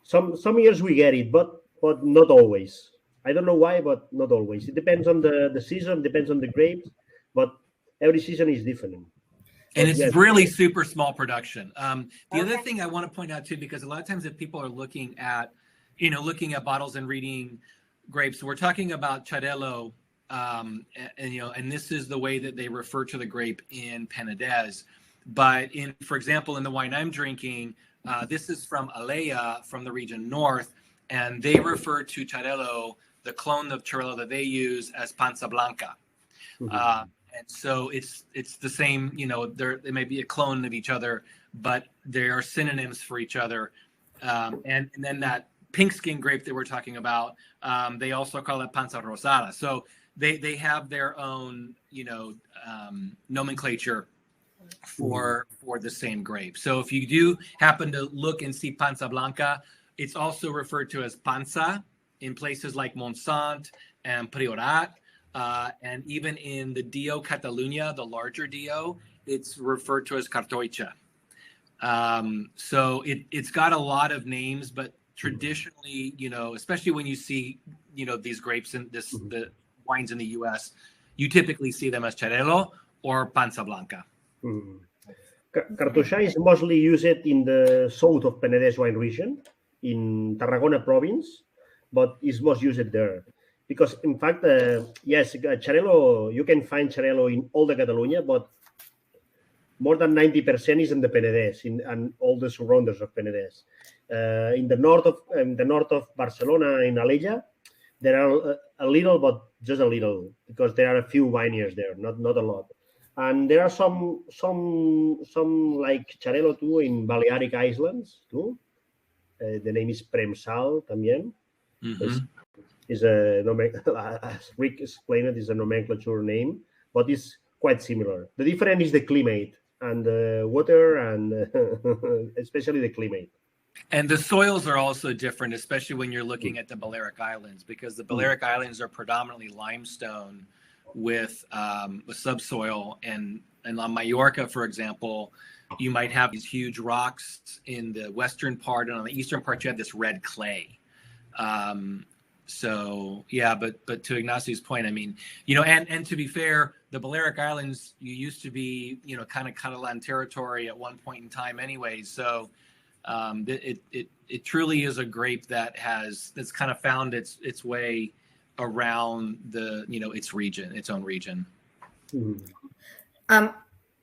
Speaker 3: Some years we get it, but not always. I don't know why, but not always. It depends on the season, depends on the grapes, but every season is different.
Speaker 2: And it's really super small production. The other thing I want to point out too, because a lot of times if people are looking at bottles and reading grapes, we're talking about Xarel.lo, and this is the way that they refer to the grape in Penedès. But for example, in the wine I'm drinking, this is from Alea, from the region north, and they refer to Xarel.lo, the clone of Xarel.lo that they use, as Panza Blanca. And so it's the same, they may be a clone of each other, but they are synonyms for each other. And then that pink skin grape that we're talking about, they also call it Panza Rosada. So they have their own, nomenclature for the same grape. So if you do happen to look and see Panza Blanca, it's also referred to as Panza in places like Montsant and Priorat. And even in the Dio Catalunya, the larger Dio, it's referred to as Cartoicha. So it's got a lot of names, but traditionally, especially when you see, these grapes in the wines in the US, you typically see them as Xarel.lo or Panza Blanca.
Speaker 3: Cartoixa is mostly used in the south of Penedès wine region, in Tarragona province, but is most used there. Because in fact, yes, Xarel.lo, you can find Xarel.lo in all the Catalunya, but more than 90% is in the Penedès and all the surroundings of Penedès. In the north of Barcelona, in Alella, there are a little, but just a little, because there are a few vineyards there, not a lot. And there are some like Xarel.lo too in Balearic Islands too. The name is Premsal también. Is as Rick explained it, is a nomenclature name, but it's quite similar. The difference is the climate and the water, and especially the climate.
Speaker 2: And the soils are also different, especially when you're looking at the Balearic Islands, because the Balearic Islands are predominantly limestone with subsoil. And on Mallorca, for example, you might have these huge rocks in the western part, and on the eastern part, you have this red clay. So yeah, but to Ignasi's point, I mean, and to be fair, the Balearic Islands, you used to be, kind of Catalan territory at one point in time anyway. So it truly is a grape that's kind of found its way around its own region.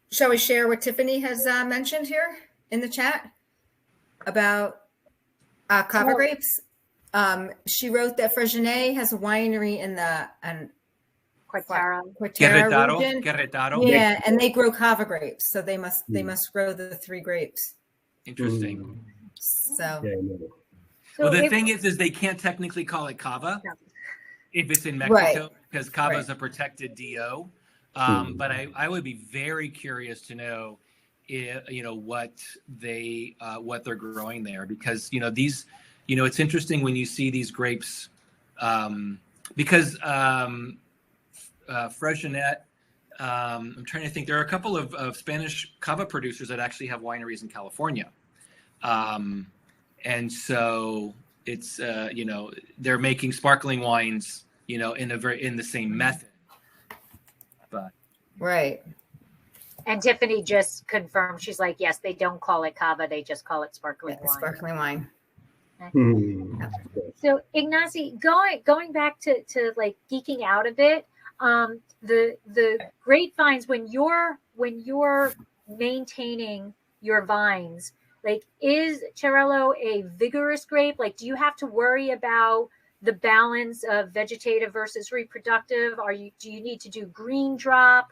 Speaker 4: Shall we share what Tiffany has mentioned here in the chat about cava grapes? She wrote that Freixenet has a winery in the
Speaker 1: Querétaro
Speaker 4: region.
Speaker 2: Querétaro.
Speaker 4: Yeah, and they grow cava grapes, so they must grow the three grapes.
Speaker 2: Interesting.
Speaker 4: So,
Speaker 2: well, the thing is they can't technically call it cava if it's in Mexico, because cava is a protected DO. But I would be very curious to know, what they're growing there, because these. It's interesting when you see these grapes, because Freixenet, I'm trying to think, there are a couple of Spanish cava producers that actually have wineries in California. And so it's, they're making sparkling wines, in the same method. But
Speaker 4: right.
Speaker 1: And Tiffany just confirmed, she's like, yes, they don't call it cava, they just call it sparkling wine.
Speaker 4: Sparkling wine.
Speaker 1: So Ignasi, going back to like geeking out a bit, the grapevines, when you're maintaining your vines, like, is Xarel.lo a vigorous grape? Like, do you have to worry about the balance of vegetative versus reproductive? Do you need to do green drop,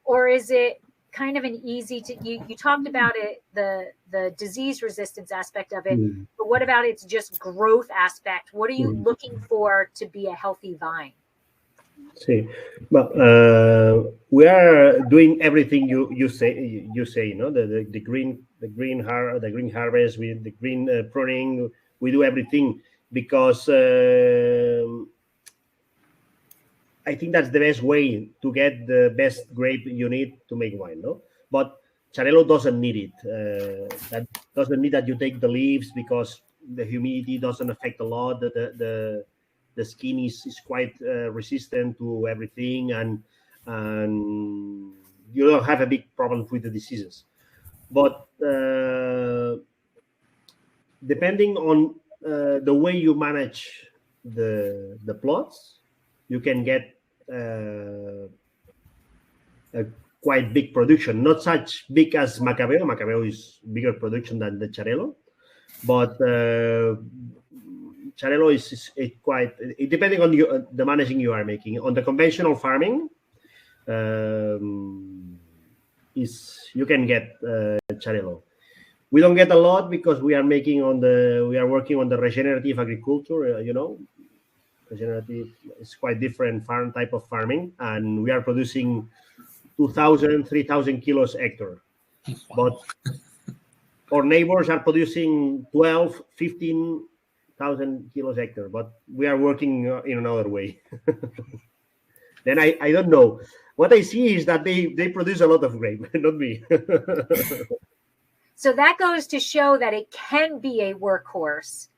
Speaker 1: or is it kind of an easy to you talked about it, the disease resistance aspect of it, but what about its just growth aspect? What are you looking for to be a healthy vine?
Speaker 3: See, well, we are doing everything you say. The green harvest with the green pruning. We do everything because I think that's the best way to get the best grape you need to make wine. No, but Xarel.lo doesn't need it. That doesn't need that you take the leaves because the humidity doesn't affect a lot. The skin is quite resistant to everything, and you don't have a big problem with the diseases. But depending on the way you manage the plots, you can get a quite big production. Not such big as Macabeo. Macabeo is bigger production than the Xarel.lo, but Xarel.lo is quite depending on the managing you are making. On the conventional farming, is you can get Xarel.lo. We don't get a lot because we are working on the regenerative agriculture. Regenerative is quite different type of farming, and we are producing 2,000, 3,000 kilos hectare. But our neighbors are producing 12, 15,000 kilos hectare, but we are working in another way. Then I don't know. What I see is that they produce a lot of grape, not me.
Speaker 1: So that goes to show that it can be a workhorse.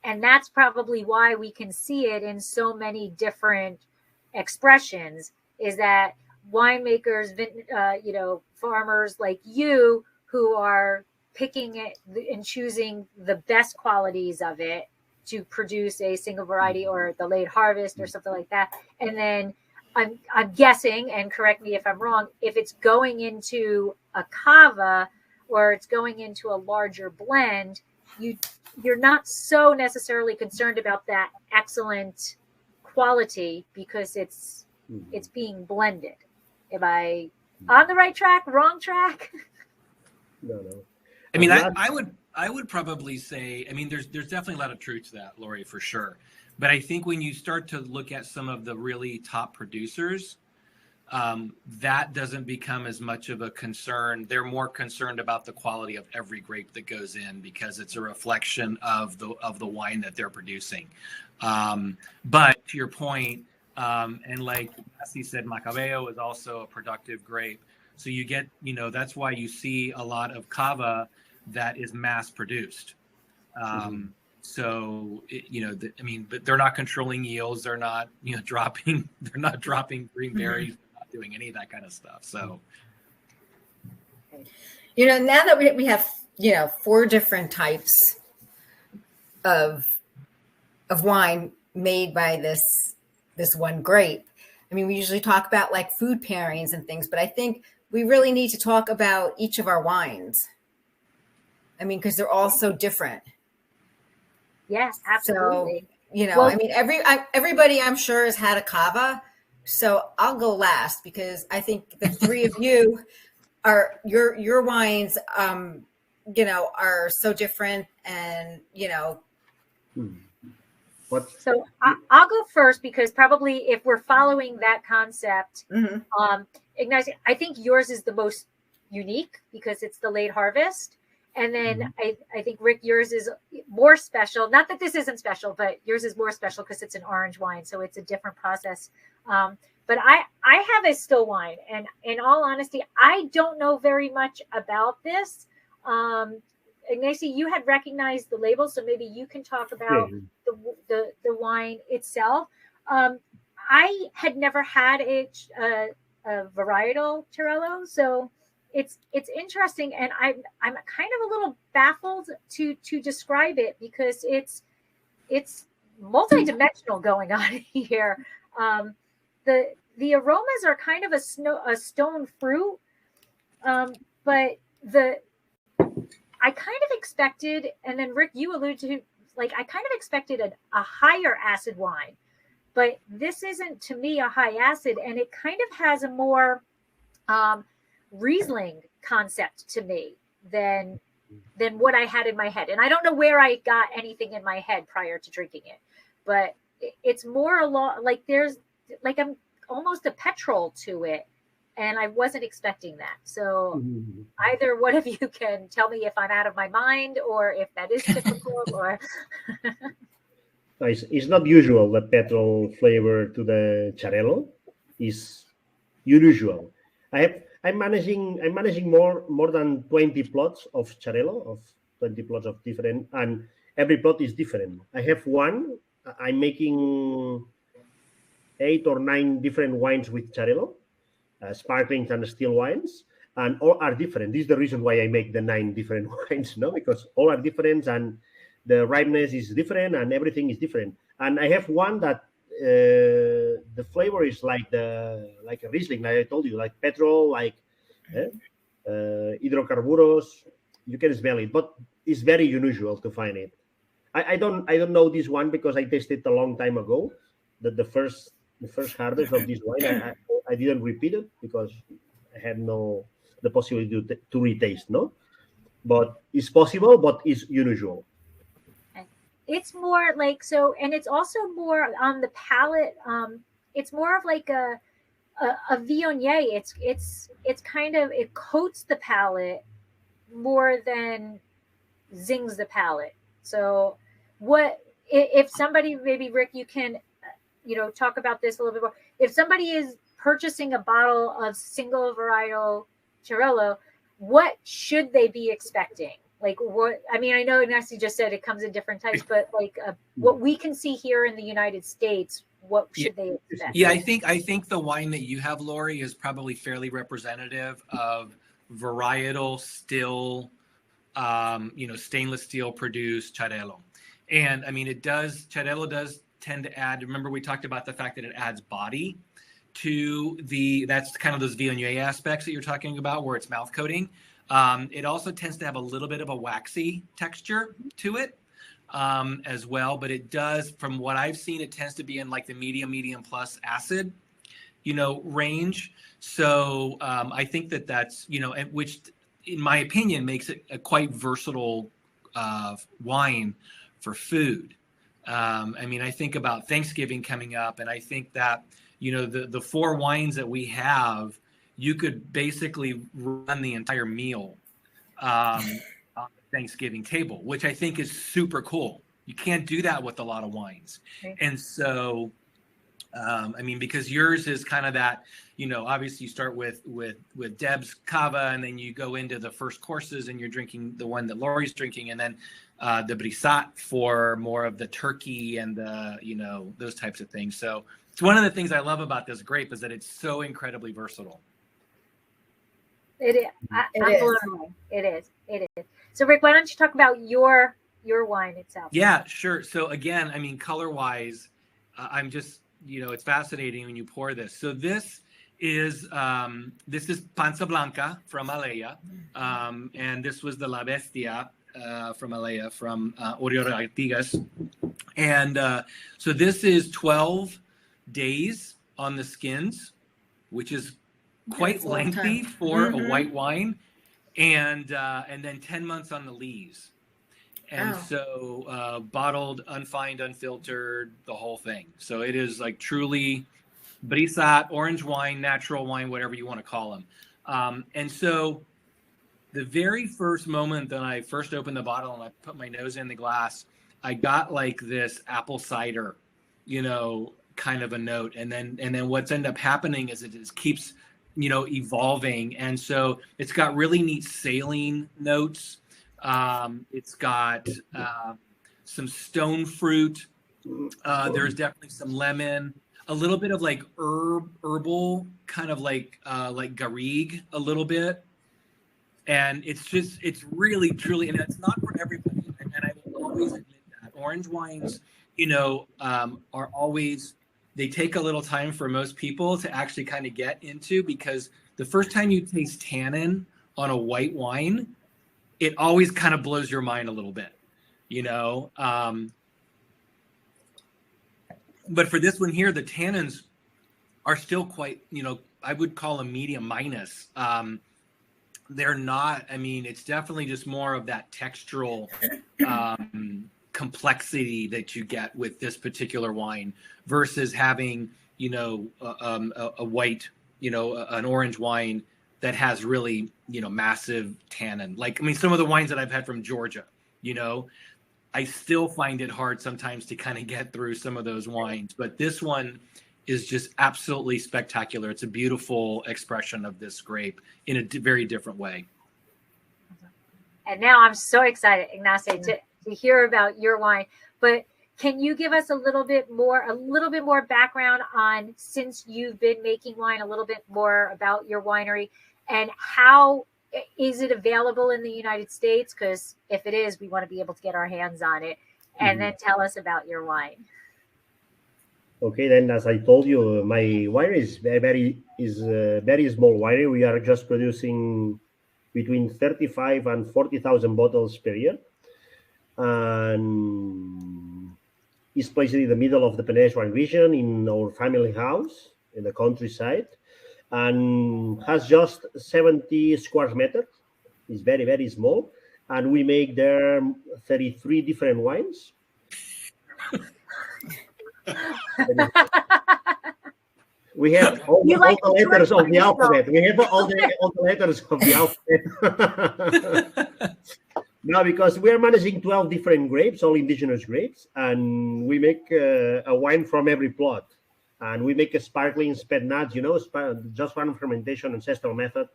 Speaker 1: And that's probably why we can see it in so many different expressions, is that winemakers, farmers like you who are picking it and choosing the best qualities of it to produce a single variety or the late harvest or something like that. And then I'm guessing, and correct me if I'm wrong, if it's going into a cava or it's going into a larger blend, you're not so necessarily concerned about that excellent quality because it's being blended. Am I on the right track? Wrong track?
Speaker 3: No.
Speaker 2: I mean, I would probably say, I mean, there's definitely a lot of truth to that, Lori, for sure. But I think when you start to look at some of the really top producers, that doesn't become as much of a concern. They're more concerned about the quality of every grape that goes in because it's a reflection of the wine that they're producing. But to your point, and like Ignasi said, Macabeo is also a productive grape. So you get, that's why you see a lot of cava that is mass produced. So, but they're not controlling yields. They're not, dropping green berries, doing any of that kind of stuff. So,
Speaker 4: now that we have, 4 different types of wine made by this one grape. I mean, we usually talk about like food pairings and things, but I think we really need to talk about each of our wines. I mean, because they're all so different.
Speaker 1: Yes, absolutely.
Speaker 4: So, I mean, everybody I'm sure has had a cava. So I'll go last because I think the 3 of you are your wines, are so different and,
Speaker 1: So I'll go first because probably if we're following that concept, Ignasi, I think yours is the most unique because it's the late harvest. And then I think, Rick, yours is more special. Not that this isn't special, but yours is more special because it's an orange wine. So it's a different process. But I have a still wine. And in all honesty, I don't know very much about this. Ignasi, you had recognized the label, so maybe you can talk about the wine itself. I had never had a varietal Xarel.lo, so it's interesting, and I'm kind of a little baffled to describe it because it's multidimensional going on here. The aromas are kind of a stone fruit, but I kind of expected, and then Rick, you alluded to, like, I kind of expected a higher acid wine, but this isn't to me a high acid, and it kind of has a more Riesling concept to me than what I had in my head. And I don't know where I got anything in my head prior to drinking it, but it's more along like there's like I'm almost a petrol to it, and I wasn't expecting that. So either one of you can tell me if I'm out of my mind or if that is typical or
Speaker 3: It's not usual, the petrol flavor to the Xarel is unusual. I'm managing more than 20 plots of Xarel, of 20 plots of different, and every plot is different. I have one. I'm making 8 or 9 different wines with Xarel, sparklings and still wines, and all are different. This is the reason why I make the 9 different wines, no, because all are different and the ripeness is different and everything is different. And I have one that the flavor is like a Riesling, like I told you, like petrol, like hydrocarburos. You can smell it, but it's very unusual to find it. I don't know this one because I tasted a long time ago. The first harvest of this wine, I didn't repeat it because I had no the possibility to retaste, no. But it's possible, but it's unusual.
Speaker 1: it's more like so, and it's also more on the palate. It's more of like a Viognier. It's kind of, it coats the palate more than zings the palate. So what if somebody, maybe Rick, you can talk about this a little bit more. If somebody is purchasing a bottle of single varietal Xarel.lo, what should they be expecting? Like what, I mean, I know Ignasi just said it comes in different types, but like what we can see here in the United States, what should they expect?
Speaker 2: Yeah, I think the wine that you have, Lori, is probably fairly representative of varietal still, stainless steel produced Xarel.lo. And I mean, Xarel.lo does tend to add, remember we talked about the fact that it adds body to that's kind of those Viognier aspects that you're talking about where it's mouth coating. It also tends to have a little bit of a waxy texture to it as well, but it does, from what I've seen, it tends to be in like the medium plus acid, range. So I think that's, which in my opinion makes it a quite versatile wine for food. I mean, I think about Thanksgiving coming up, and I think that, the 4 wines that we have, you could basically run the entire meal on the Thanksgiving table, which I think is super cool. You can't do that with a lot of wines. Okay. And so, I mean, because yours is kind of that, obviously you start with Deb's Cava, and then you go into the first courses and you're drinking the one that Lori's drinking, and then the Brisat for more of the turkey and the, those types of things. So it's one of the things I love about this grape is that it's so incredibly versatile.
Speaker 1: It is. I'm blown away. It is. So Rick, why don't you talk about your wine itself? Yeah,
Speaker 2: sure. So again, I mean, color wise, I'm just, it's fascinating when you pour this. So this is Panza Blanca from Alea. And this was the La Bestia from Alea, from Oriol Artigas. And so this is 12 days on the skins, which is quite lengthy for a white wine, and then 10 months on the lees. And so bottled, unfined, unfiltered, the whole thing. So it is like truly Brisat, orange wine, natural wine, whatever you want to call them. And so the very first moment that I first opened the bottle and I put my nose in the glass, I got like this apple cider, kind of a note. And then what's ended up happening is it just keeps, evolving. And so it's got really neat saline notes. It's got some stone fruit. There's definitely some lemon, a little bit of like herbal, kind of like garrigue a little bit. And it's really, truly, and it's not for everybody. And I will always admit that orange wines, are always, they take a little time for most people to actually kind of get into, because the first time you taste tannin on a white wine, it always kind of blows your mind a little bit, but for this one here, the tannins are still quite, I would call them medium minus. they're not. I mean, it's definitely just more of that textural complexity that you get with this particular wine versus having, a white, an orange wine that has really, massive tannin. Like, I mean, some of the wines that I've had from Georgia, I still find it hard sometimes to kind of get through some of those wines, but this one is just absolutely spectacular. It's a beautiful expression of this grape in a very different way.
Speaker 1: And now I'm so excited, Ignasi, to hear about your wine. But can you give us a little bit more background on, since you've been making wine, a little bit more about your winery and how is it available in the United States? Because if it is, we want to be able to get our hands on it. And then tell us about your wine.
Speaker 3: Okay, then as I told you, my winery is a very small winery. We are just producing between 35 and 40,000 bottles per year, and it's placed in the middle of the Peninsula region in our family house in the countryside, and has just 70 square meters. It's very, very small, and we make there 33 different wines. We have all the letters of the alphabet. We have all the letters of the alphabet. No, because we are managing 12 different grapes, all indigenous grapes, and we make a wine from every plot. And we make a sparkling sped nuts, just one fermentation ancestral method,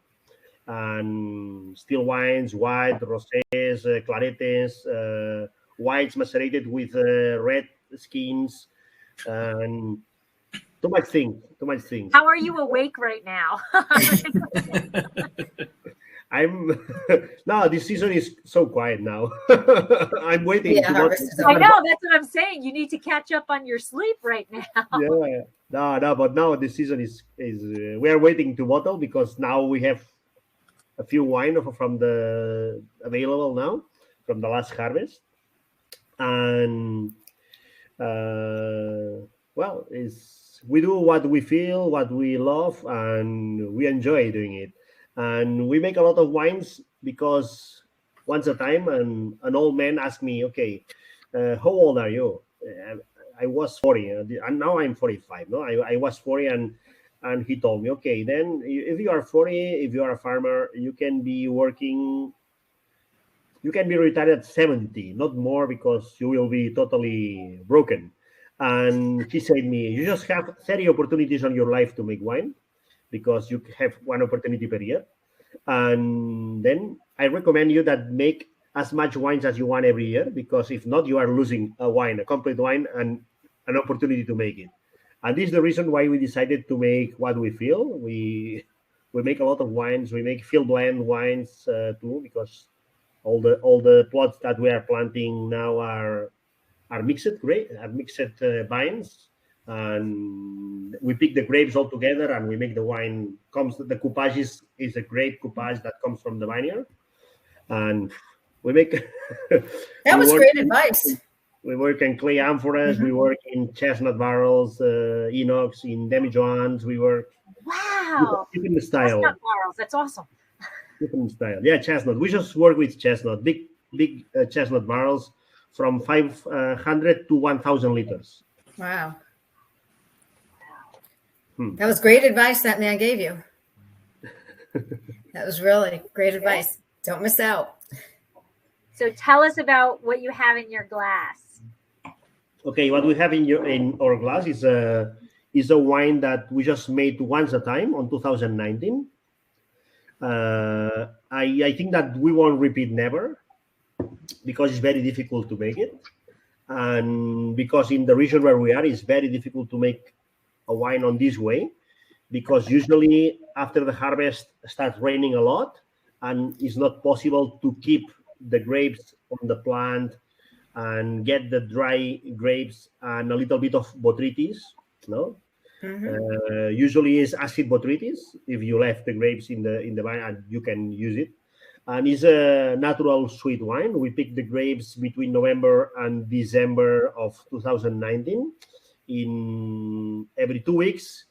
Speaker 3: and still wines, white, rosés, claretes, whites macerated with red skins, and too much things.
Speaker 1: How are you awake right now?
Speaker 3: No, this season is so quiet now. I'm waiting.
Speaker 4: Yeah,
Speaker 1: I know, that's what I'm saying. You need to catch up on your sleep right now.
Speaker 3: Yeah, no, but now the season is we are waiting to bottle because now we have a few wine from the available now from the last harvest, and we do what we feel, what we love, and we enjoy doing it. And we make a lot of wines because once a time an old man asked me, okay, how old are you? I was 40, and now I'm 45. No, I was 40, and he told me, okay, then if you are 40, if you are a farmer, you can be working. You can be retired at 70, not more, because you will be totally broken. And he said to me, you just have 30 opportunities on your life to make wine, because you have one opportunity per year. And then I recommend you that make as much wines as you want every year, because if not, you are losing a complete wine, and an opportunity to make it. And this is the reason why we decided to make what we feel. We make a lot of wines. We make field blend wines too, because all the plots that we are planting now are mixed vines, and we pick the grapes all together and we make the wine. The coupage is a grape coupage that comes from the vineyard, and we make.
Speaker 4: That was great advice.
Speaker 3: We work in clay amphoras. We work in chestnut barrels, inox, in demijohns. We work.
Speaker 1: Wow.
Speaker 3: Different style.
Speaker 1: Chestnut barrels. That's awesome.
Speaker 3: Different style. Yeah, chestnut. We just work with chestnut, big chestnut barrels from 500 to 1,000 liters.
Speaker 4: Wow. That was great advice that man gave you. That was really great advice. Don't miss out.
Speaker 1: So tell us about what you have in your glass.
Speaker 3: Okay, what we have in our glass is a wine that we just made once a time on 2019. I think that we won't repeat never, because it's very difficult to make it, and because in the region where we are, it's very difficult to make a wine on this way, because usually after the harvest starts raining a lot, and it's not possible to keep the grapes on the plant and get the dry grapes and a little bit of botrytis, no? Usually it's acid botrytis if you left the grapes in the vine, and you can use it. And it's a natural sweet wine. We picked the grapes between November and December of 2019. In every 2 weeks,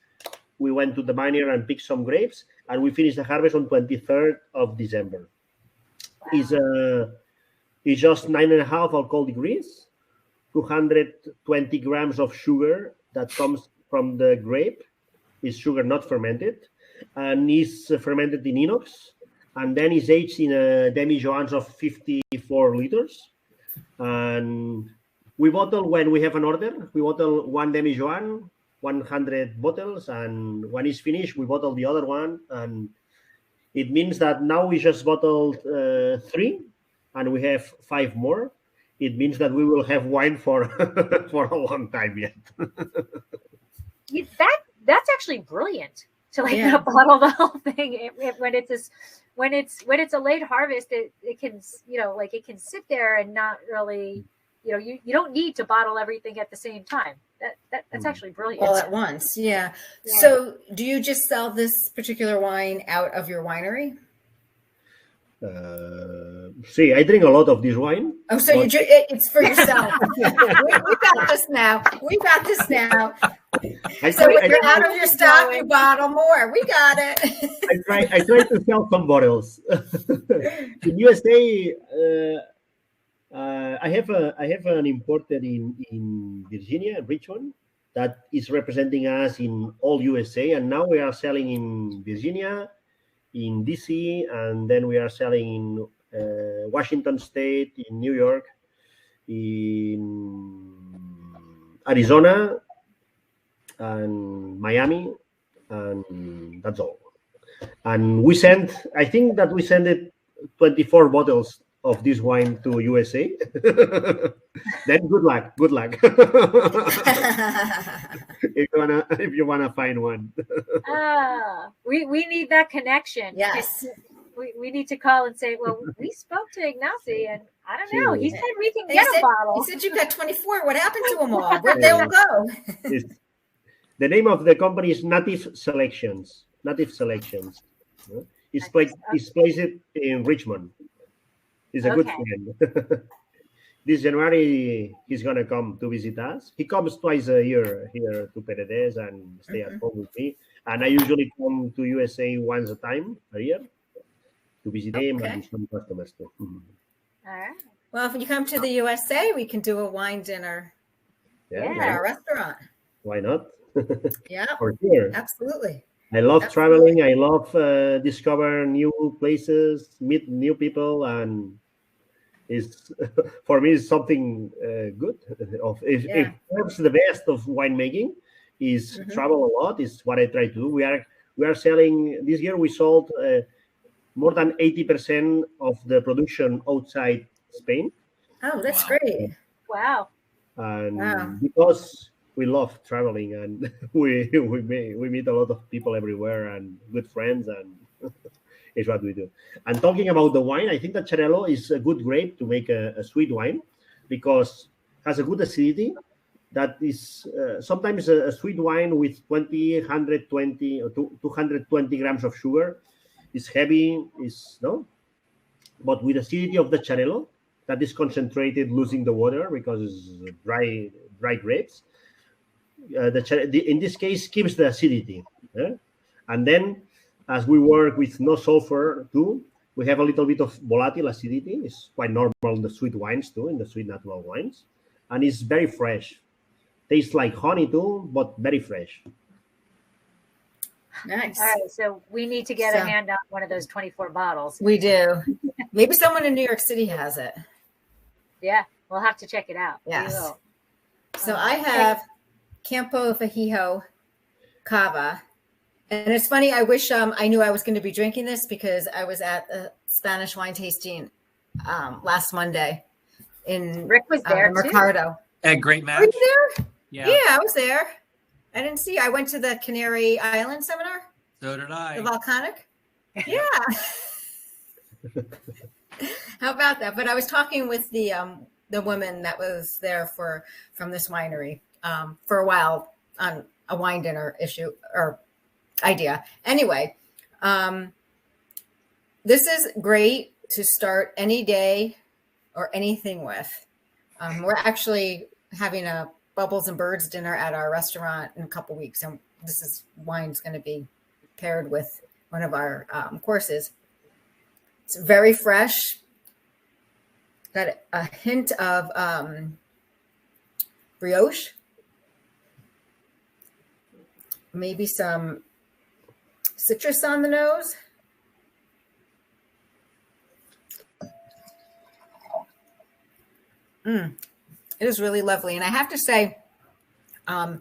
Speaker 3: we went to the vineyard and picked some grapes. and we finish the harvest on 23rd of December.
Speaker 1: Wow.
Speaker 3: It's just 9.5 alcohol degrees, 220 grams of sugar that comes from the grape. Is sugar not fermented, and is fermented in inox, and then is aged in a demi-joans of 54 liters. And we bottle when we have an order. We bottle one demi-joan, 100 bottles, and when it's finished, we bottle the other one. And it means that now we just bottled 3, and we have 5 more. It means that we will have wine for for a long time yet.
Speaker 1: That's actually brilliant to like
Speaker 4: Yeah.
Speaker 1: not bottle the whole thing. When it's a late harvest, it can, like it can sit there and not really, you don't need to bottle everything at the same time. That's actually brilliant.
Speaker 4: All at once. Yeah.
Speaker 1: Yeah.
Speaker 4: So do you just sell this particular wine out of your winery?
Speaker 3: See, I drink a lot of this wine.
Speaker 4: Oh, so
Speaker 3: but-
Speaker 4: it's for yourself. we got this now. We got this now. So when you're out of your stock, you bottle more. We got it.
Speaker 3: I try to sell some bottles. In USA, I have an importer in Virginia, Richmond, that is representing us in all USA, and now we are selling in Virginia, in DC, and then we are selling in Washington State, in New York, in Arizona, and Miami, and that's all. And I think that we sent 24 bottles of this wine to USA. Then good luck. If you wanna find one.
Speaker 1: We need that connection.
Speaker 4: Yes.
Speaker 1: We need to call and say, well, we spoke to Ignasi, and I don't know. He said we can
Speaker 4: He
Speaker 1: get
Speaker 4: said-
Speaker 1: a bottle.
Speaker 4: He said you got 24. What happened to them all? Where'd they all go?
Speaker 3: The name of the company is Native Selections. It's placed in Richmond. He's a good friend. This January, he's gonna come to visit us. He comes twice a year here to Paredes and stay at home with me. And I usually come to USA once a year to visit him and some customers too.
Speaker 1: All right.
Speaker 4: Well, if you come to the USA, we can do a wine dinner
Speaker 1: Yeah.
Speaker 4: at our restaurant.
Speaker 3: Why not?
Speaker 4: Yeah,
Speaker 3: For sure.
Speaker 4: absolutely.
Speaker 3: I love
Speaker 4: Absolutely.
Speaker 3: traveling. I love discover new places, meet new people, and it's for me it's something good. If that's the best of winemaking is travel a lot. Is what I try to do. We are selling this year. We sold more than 80% of the production outside Spain,
Speaker 4: Oh, that's great.
Speaker 1: Wow.
Speaker 3: and
Speaker 4: Wow.
Speaker 3: because we love traveling and we meet a lot of people everywhere and good friends, and it's what we do. And talking about the wine, I think that Xarel.lo is a good grape to make a sweet wine because it has a good acidity. That is sometimes a sweet wine with 120 or 220 grams of sugar is heavy, but with acidity of the Xarel.lo that is concentrated, losing the water because it's dry grapes. In this case keeps the acidity, and then as we work with no sulfur too, we have a little bit of volatile acidity. It's quite normal in the sweet wines too, in the sweet natural wines, and it's very fresh. Tastes like honey too, but very fresh.
Speaker 4: Nice.
Speaker 1: All right. So we need to get a hand on one of those 24 bottles.
Speaker 4: We do. Maybe someone in New York City has it.
Speaker 1: Yeah. We'll have to check it out. We
Speaker 4: Yes.
Speaker 1: will.
Speaker 4: So I have Campo Fajijo Cava. And it's funny, I wish I knew I was going to be drinking this because I was at the Spanish wine tasting last Monday in
Speaker 1: Rick was there too.
Speaker 4: Mercado.
Speaker 2: Great match.
Speaker 4: Were you there?
Speaker 2: Yeah.
Speaker 4: Yeah, I was there. I didn't see. I went to the Canary Island seminar,
Speaker 2: So did I.
Speaker 4: the volcanic. Yeah. How about that? But I was talking with the woman that was there from this winery for a while on a wine dinner issue or idea. Anyway, this is great to start any day or anything with. We're actually having a Bubbles and Birds dinner at our restaurant in a couple weeks, and wine's going to be paired with courses. It's very fresh. Got a hint of brioche, maybe some citrus on the nose. It is really lovely. And I have to say, as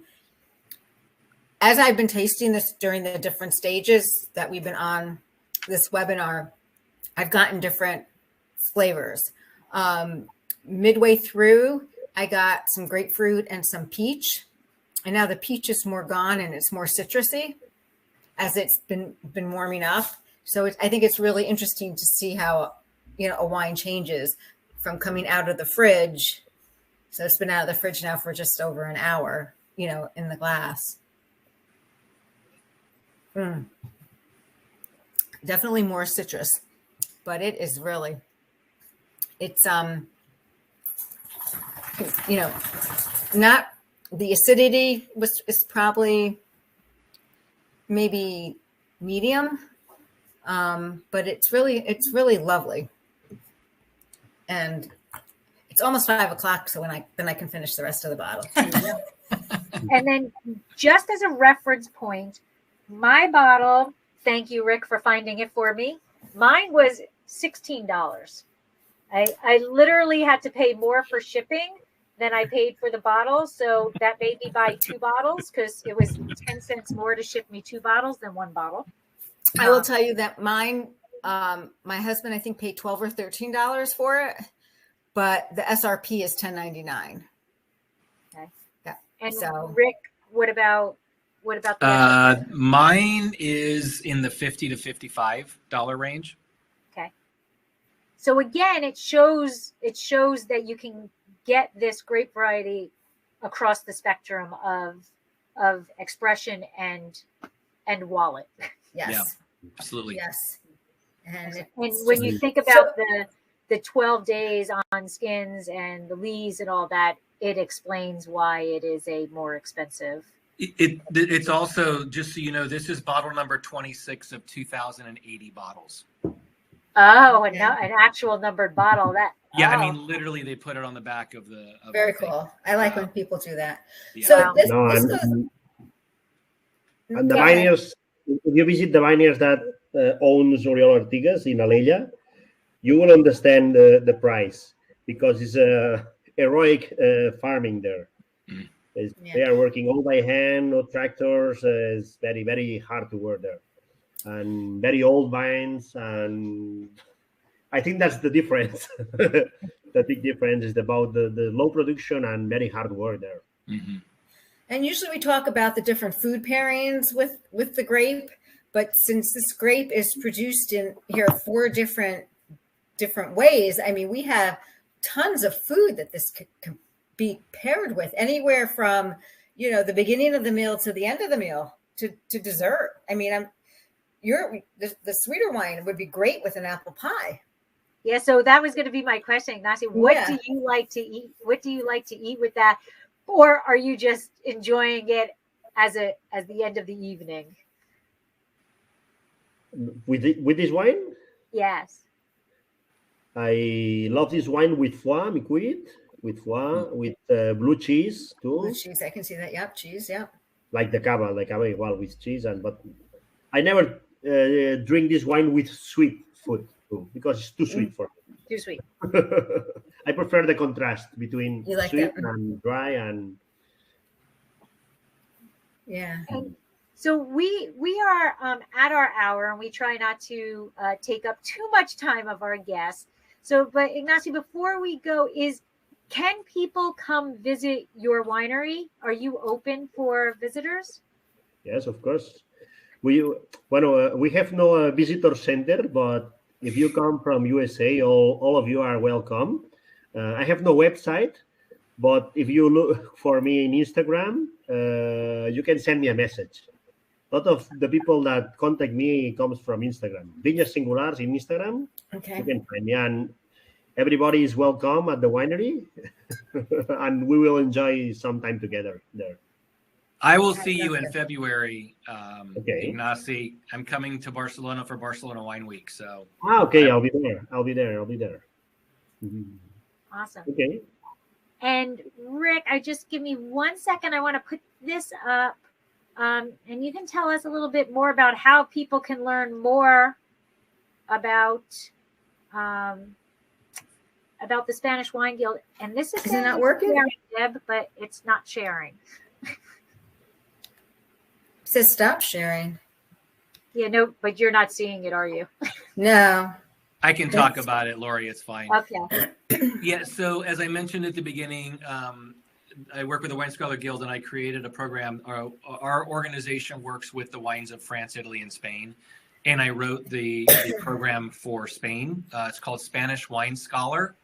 Speaker 4: I've been tasting this during the different stages that we've been on this webinar, I've gotten different flavors. Midway through, I got some grapefruit and some peach. And now the peach is more gone and it's more citrusy as it's been warming up. So I think it's really interesting to see how, a wine changes from coming out of the fridge. So it's been out of the fridge now for just over an hour, in the glass. Definitely more citrus, but it is really, it's, not the acidity is probably maybe medium, but it's really lovely. And it's almost 5 o'clock, so then I can finish the rest of the bottle.
Speaker 1: And then just as a reference point, my bottle, thank you, Rick, for finding it for me. Mine was $16. I literally had to pay more for shipping than I paid for the bottle. So that made me buy 2 bottles because it was 10 cents more to ship me 2 bottles than 1 bottle.
Speaker 4: I will tell you that mine, my husband, I think, paid $12 or $13 for it, but the SRP is $10.99.
Speaker 1: Okay.
Speaker 4: Yeah.
Speaker 1: And
Speaker 4: so,
Speaker 1: Rick, what about the
Speaker 2: mine is in the $50 to $55 range.
Speaker 1: Okay. So again, it shows that you can get this grape variety across the spectrum of expression and wallet.
Speaker 4: yes.
Speaker 2: Yeah, absolutely.
Speaker 4: Yes. And
Speaker 1: when you think about the 12 days on skins and the lees and all that, it explains why it is a more expensive.
Speaker 2: It's also, just so you know, this is bottle number 26 of 2,080 bottles.
Speaker 1: Oh, an actual numbered bottle.
Speaker 2: I mean, literally, they put it on the back of the.
Speaker 4: Very cool. I like when people do that.
Speaker 2: Yeah.
Speaker 4: So
Speaker 3: and the vineyards, if you visit the vineyards that owns Oriol Artigas in Alella, you will understand the price because it's a heroic farming there. They are working all by hand, no tractors. It's very, very hard to work there. And very old vines. And I think that's the difference. The big difference is about the low production and very hard work there.
Speaker 2: Mm-hmm.
Speaker 4: And usually we talk about the different food pairings with the grape. But since this grape is produced in here 4 different ways, I mean, we have tons of food that this could be paired with, anywhere from the beginning of the meal to the end of the meal to dessert. I mean, the sweeter wine would be great with an apple pie.
Speaker 1: Yeah, so that was going to be my question, Ignasi. What do you like to eat? What do you like to eat with that, or are you just enjoying it as the end of the evening?
Speaker 3: With this wine?
Speaker 1: Yes.
Speaker 3: I love this wine with foie, with blue cheese too.
Speaker 4: Blue cheese, I can see that. Yep, cheese. Yep.
Speaker 3: Like the cava with cheese, but I never drink this wine with sweet food too because it's too sweet for me.
Speaker 1: Too sweet.
Speaker 3: I prefer the contrast between sweet and dry and.
Speaker 4: Yeah.
Speaker 1: So we are at our hour, and we try not to take up too much time of our guests. So, but Ignasi, before we go, can people come visit your winery? Are you open for visitors?
Speaker 3: Yes, of course. We have no visitor center, but if you come from USA, all of you are welcome. I have no website, but if you look for me in Instagram, you can send me a message. A lot of the people that contact me comes from Instagram. Vinyes Singulars in Instagram.
Speaker 4: Okay.
Speaker 3: You can find me, and everybody is welcome at the winery, and we will enjoy some time together there.
Speaker 2: I will see you in February,
Speaker 3: Okay.
Speaker 2: Ignasi. I'm coming to Barcelona for Barcelona Wine Week. So.
Speaker 3: Okay, I'll be there. I'll be there. Mhm.
Speaker 1: Awesome.
Speaker 3: Okay.
Speaker 1: And Rick, just give me 1 second. I want to put this up. And you can tell us a little bit more about how people can learn more about the Spanish Wine Guild. And this is
Speaker 4: not working,
Speaker 1: sharing, Deb, but it's not sharing.
Speaker 4: It says stop sharing.
Speaker 1: Yeah, no, but you're not seeing it, are you?
Speaker 4: No.
Speaker 2: I can talk about it, Lori. It's fine.
Speaker 1: Okay.
Speaker 2: Yeah. So as I mentioned at the beginning, I work with the Wine Scholar Guild, and I created a program. Our organization works with the wines of France, Italy, and Spain, and I wrote the program for Spain. It's called Spanish Wine Scholar,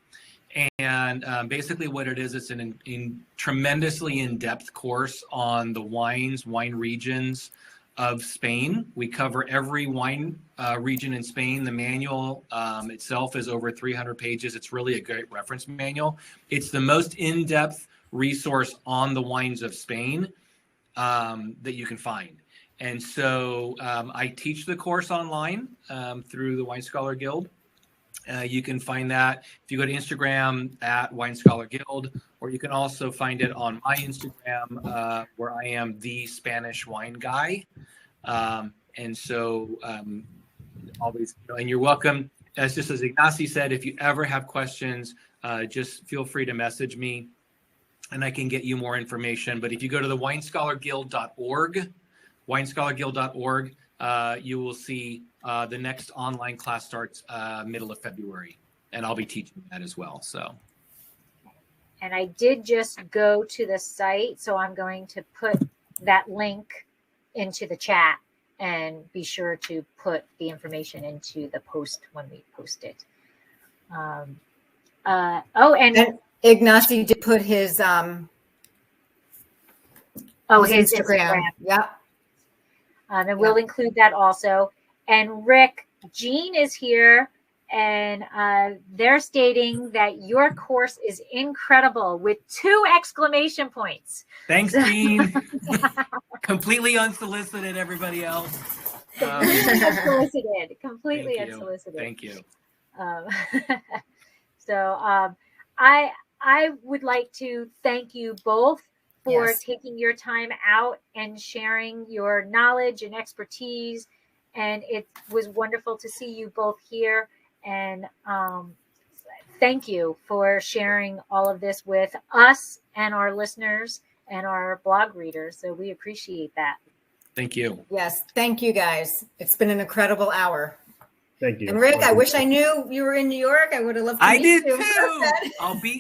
Speaker 2: and basically what it is, it's an tremendously in-depth course on the wine regions of Spain. We cover every wine region in Spain. The manual itself is over 300 pages. It's really a great reference manual. It's the most in-depth resource on the wines of Spain that you can find. And so I teach the course online through the Wine Scholar Guild. You can find that if you go to Instagram at Wine Scholar Guild, or you can also find it on my Instagram where I am the Spanish Wine Guy. And so always, and you're welcome. As just as Ignasi said, if you ever have questions, just feel free to message me and I can get you more information. But if you go to the winescholarguild.org, winescholarguild.org, you will see the next online class starts middle of February, and I'll be teaching that as well. So.
Speaker 1: And I did just go to the site, so I'm going to put that link into the chat and be sure to put the information into the post when we post it. And
Speaker 4: Ignasi did put his
Speaker 1: his Instagram.
Speaker 4: Yeah.
Speaker 1: And we'll include that also. And Rick, Jean is here, and they're stating that your course is incredible with 2 exclamation points.
Speaker 2: Thanks, Jean. Completely unsolicited, everybody else.
Speaker 1: Completely unsolicited.
Speaker 2: Thank you.
Speaker 1: So I would like to thank you both for taking your time out and sharing your knowledge and expertise. And it was wonderful to see you both here. And thank you for sharing all of this with us and our listeners and our blog readers. So we appreciate that.
Speaker 2: Thank you.
Speaker 4: Yes. Thank you, guys. It's been an incredible hour.
Speaker 3: Thank you.
Speaker 4: And Rick, I wish I knew you were in New York. I would have loved to meet
Speaker 2: did
Speaker 4: you.
Speaker 2: too.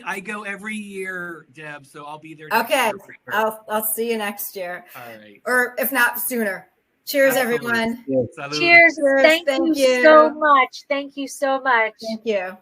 Speaker 2: I go every year, Deb, so I'll be there.
Speaker 4: Okay. I'll see you next year.
Speaker 2: All right.
Speaker 4: Or if not sooner. Cheers,
Speaker 2: Absolutely.
Speaker 4: everyone.
Speaker 3: Yes.
Speaker 2: Salud.
Speaker 1: Cheers. Thank you so much. Thank you so much.
Speaker 4: Thank you.